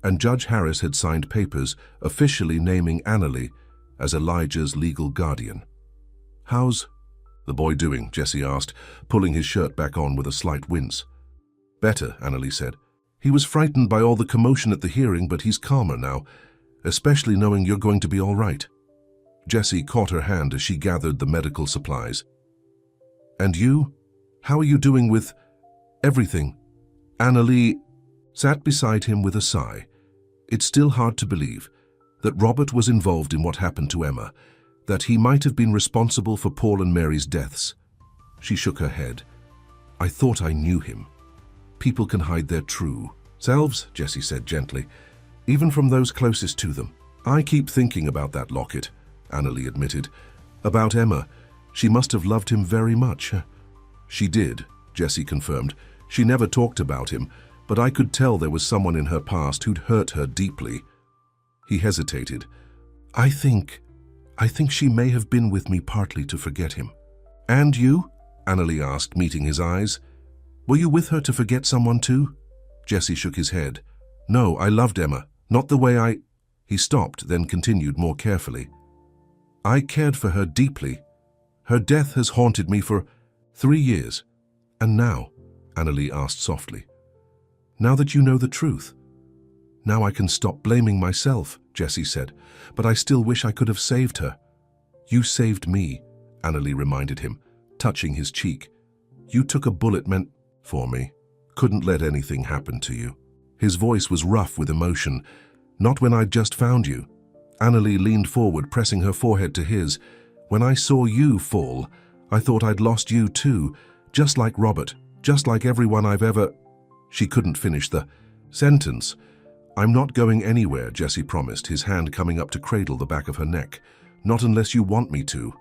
and Judge Harris had signed papers officially naming Annalie as Elijah's legal guardian. "How's the boy doing?" Jessie asked, pulling his shirt back on with a slight wince. "Better," Annalie said. "He was frightened by all the commotion at the hearing, but he's calmer now, especially knowing you're going to be all right." Jessie caught her hand as she gathered the medical supplies. "And you? How are you doing with everything?" Annalie sat beside him with a sigh. It's still hard to believe that Robert was involved in what happened to Emma, that he might have been responsible for Paul and Mary's deaths. She shook her head. "I thought I knew him. People can hide their true selves," Jessie said gently, "even from those closest to them." "I keep thinking about that locket," Annalie admitted. "About Emma. She must have loved him very much." "She did," Jessie confirmed. "She never talked about him, but I could tell there was someone in her past who'd hurt her deeply." He hesitated. I think she may have been with me partly to forget him." "And you?" Annalie asked, meeting his eyes. "Were you with her to forget someone too?" Jessie shook his head. "No, I loved Emma. Not the way I—" He stopped, then continued more carefully. "I cared for her deeply. Her death has haunted me for 3 years. "And now?" Annalie asked softly. "Now that you know the truth." "Now I can stop blaming myself," Jessie said, "but I still wish I could have saved her." "You saved me," Annalie reminded him, touching his cheek. "You took a bullet meant for me. Couldn't let anything happen to you." His voice was rough with emotion. "Not when I'd just found you." Annalie leaned forward, pressing her forehead to his. "When I saw you fall, I thought I'd lost you too, just like Robert, just like everyone I've ever—" She couldn't finish the sentence. "I'm not going anywhere," Jessie promised, his hand coming up to cradle the back of her neck. "Not unless you want me to."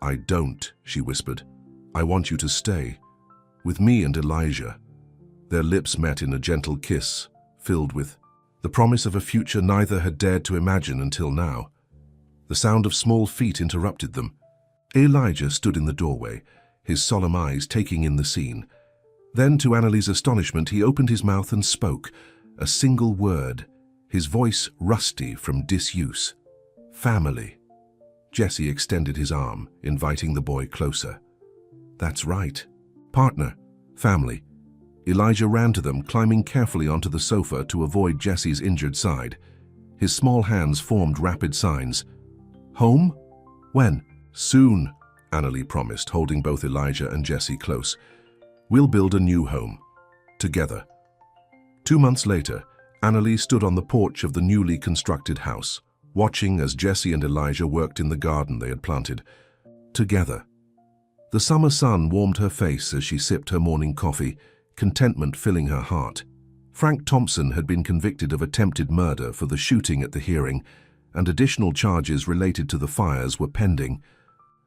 "I don't," she whispered. "I want you to stay. With me and Elijah." Their lips met in a gentle kiss, filled with the promise of a future neither had dared to imagine until now. The sound of small feet interrupted them. Elijah stood in the doorway, his solemn eyes taking in the scene. Then, to Annalie's astonishment, he opened his mouth and spoke, a single word, his voice rusty from disuse. "Family." Jessie extended his arm, inviting the boy closer. "That's right. Partner. Family." Elijah ran to them, climbing carefully onto the sofa to avoid Jessie's injured side. His small hands formed rapid signs. "Home? When?" "Soon," Annalie promised, holding both Elijah and Jessie close. "We'll build a new home. Together." 2 months later, Annalie stood on the porch of the newly constructed house, watching as Jessie and Elijah worked in the garden they had planted. Together. The summer sun warmed her face as she sipped her morning coffee, contentment filling her heart. Frank Thompson had been convicted of attempted murder for the shooting at the hearing, and additional charges related to the fires were pending.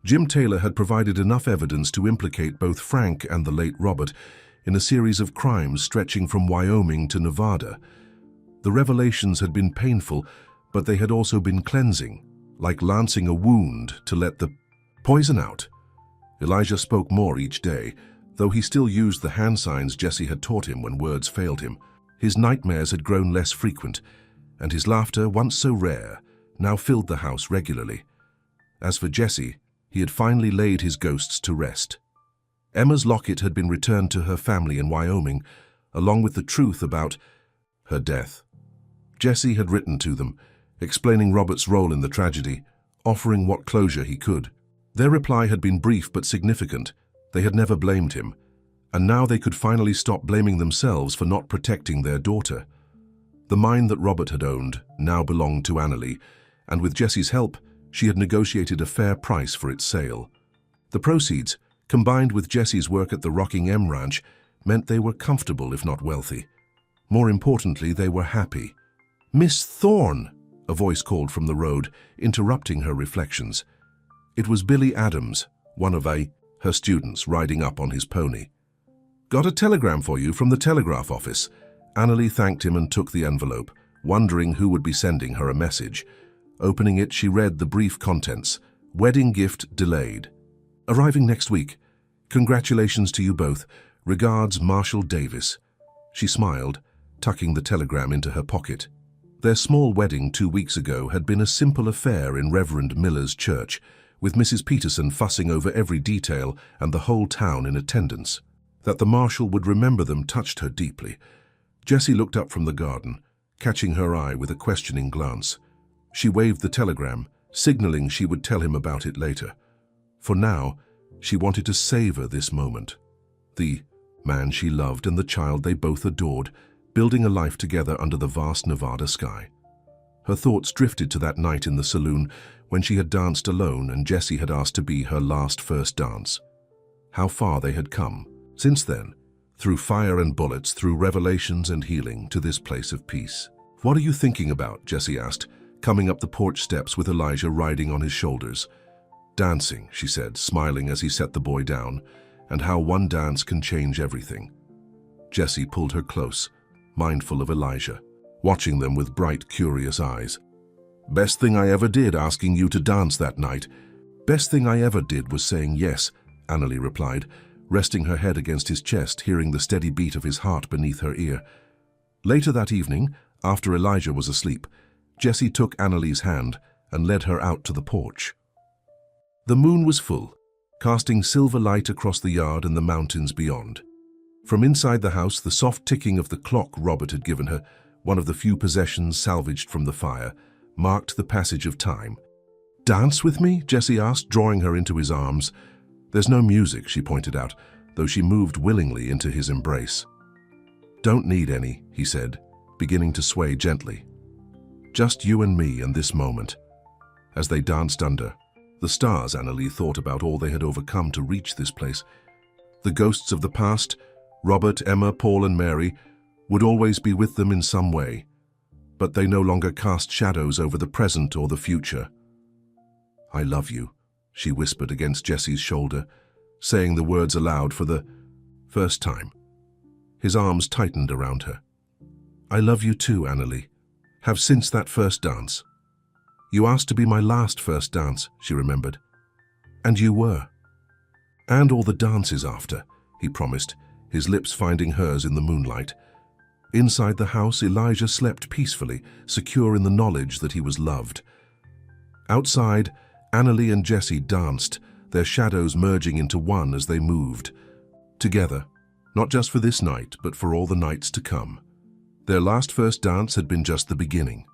Jim Taylor had provided enough evidence to implicate both Frank and the late Robert in a series of crimes stretching from Wyoming to Nevada. The revelations had been painful, but they had also been cleansing, like lancing a wound to let the poison out. Elijah spoke more each day, though he still used the hand signs Jessie had taught him when words failed him. His nightmares had grown less frequent, and his laughter, once so rare, now filled the house regularly. As for Jessie, he had finally laid his ghosts to rest. Emma's locket had been returned to her family in Wyoming, along with the truth about her death. Jessie had written to them, explaining Robert's role in the tragedy, offering what closure he could. Their reply had been brief but significant. They had never blamed him, and now they could finally stop blaming themselves for not protecting their daughter. The mine that Robert had owned now belonged to Annalie, and with Jessie's help, she had negotiated a fair price for its sale. The proceeds, combined with Jessie's work at the Rocking M Ranch, meant they were comfortable if not wealthy. More importantly, they were happy. "Miss Thorne!" a voice called from the road, interrupting her reflections. It was Billy Adams, one of her students, riding up on his pony. "Got a telegram for you from the telegraph office." Annalie thanked him and took the envelope, wondering who would be sending her a message. Opening it, she read the brief contents. "Wedding gift delayed. Arriving next week. Congratulations to you both. Regards, Marshall Davis." She smiled, tucking the telegram into her pocket. Their small wedding 2 weeks ago had been a simple affair in Reverend Miller's church, with Mrs. Peterson fussing over every detail and the whole town in attendance. That the marshal would remember them touched her deeply. Jessie looked up from the garden, catching her eye with a questioning glance. She waved the telegram, signaling she would tell him about it later. For now, she wanted to savor this moment. The man she loved and the child they both adored, building a life together under the vast Nevada sky. Her thoughts drifted to that night in the saloon when she had danced alone and Jessie had asked to be her last first dance. How far they had come since then, through fire and bullets, through revelations and healing, to this place of peace. "What are you thinking about?" Jessie asked, coming up the porch steps with Elijah riding on his shoulders. "Dancing," she said, smiling as he set the boy down, "and how one dance can change everything." Jessie pulled her close, mindful of Elijah, watching them with bright, curious eyes. "Best thing I ever did, asking you to dance that night." "Best thing I ever did was saying yes," Annalie replied, resting her head against his chest, hearing the steady beat of his heart beneath her ear. Later that evening, after Elijah was asleep, Jessie took Annalie's hand and led her out to the porch. The moon was full, casting silver light across the yard and the mountains beyond. From inside the house, the soft ticking of the clock Robert had given her, one of the few possessions salvaged from the fire, marked the passage of time. "Dance with me?" Jessie asked, drawing her into his arms. "There's no music," she pointed out, though she moved willingly into his embrace. "Don't need any," he said, beginning to sway gently. "Just you and me and this moment." As they danced under the stars, Annalie thought about all they had overcome to reach this place. The ghosts of the past, Robert, Emma, Paul and Mary, would always be with them in some way, but they no longer cast shadows over the present or the future. "I love you," she whispered against Jessie's shoulder, saying the words aloud for the first time. His arms tightened around her. "I love you too, Annalie. Have since that first dance." "You asked to be my last first dance," she remembered. "And you were." "And all the dances after," he promised, his lips finding hers in the moonlight. Inside the house, Elijah slept peacefully, secure in the knowledge that he was loved. Outside, Annalie and Jessie danced, their shadows merging into one as they moved. Together, not just for this night, but for all the nights to come. Their last first dance had been just the beginning.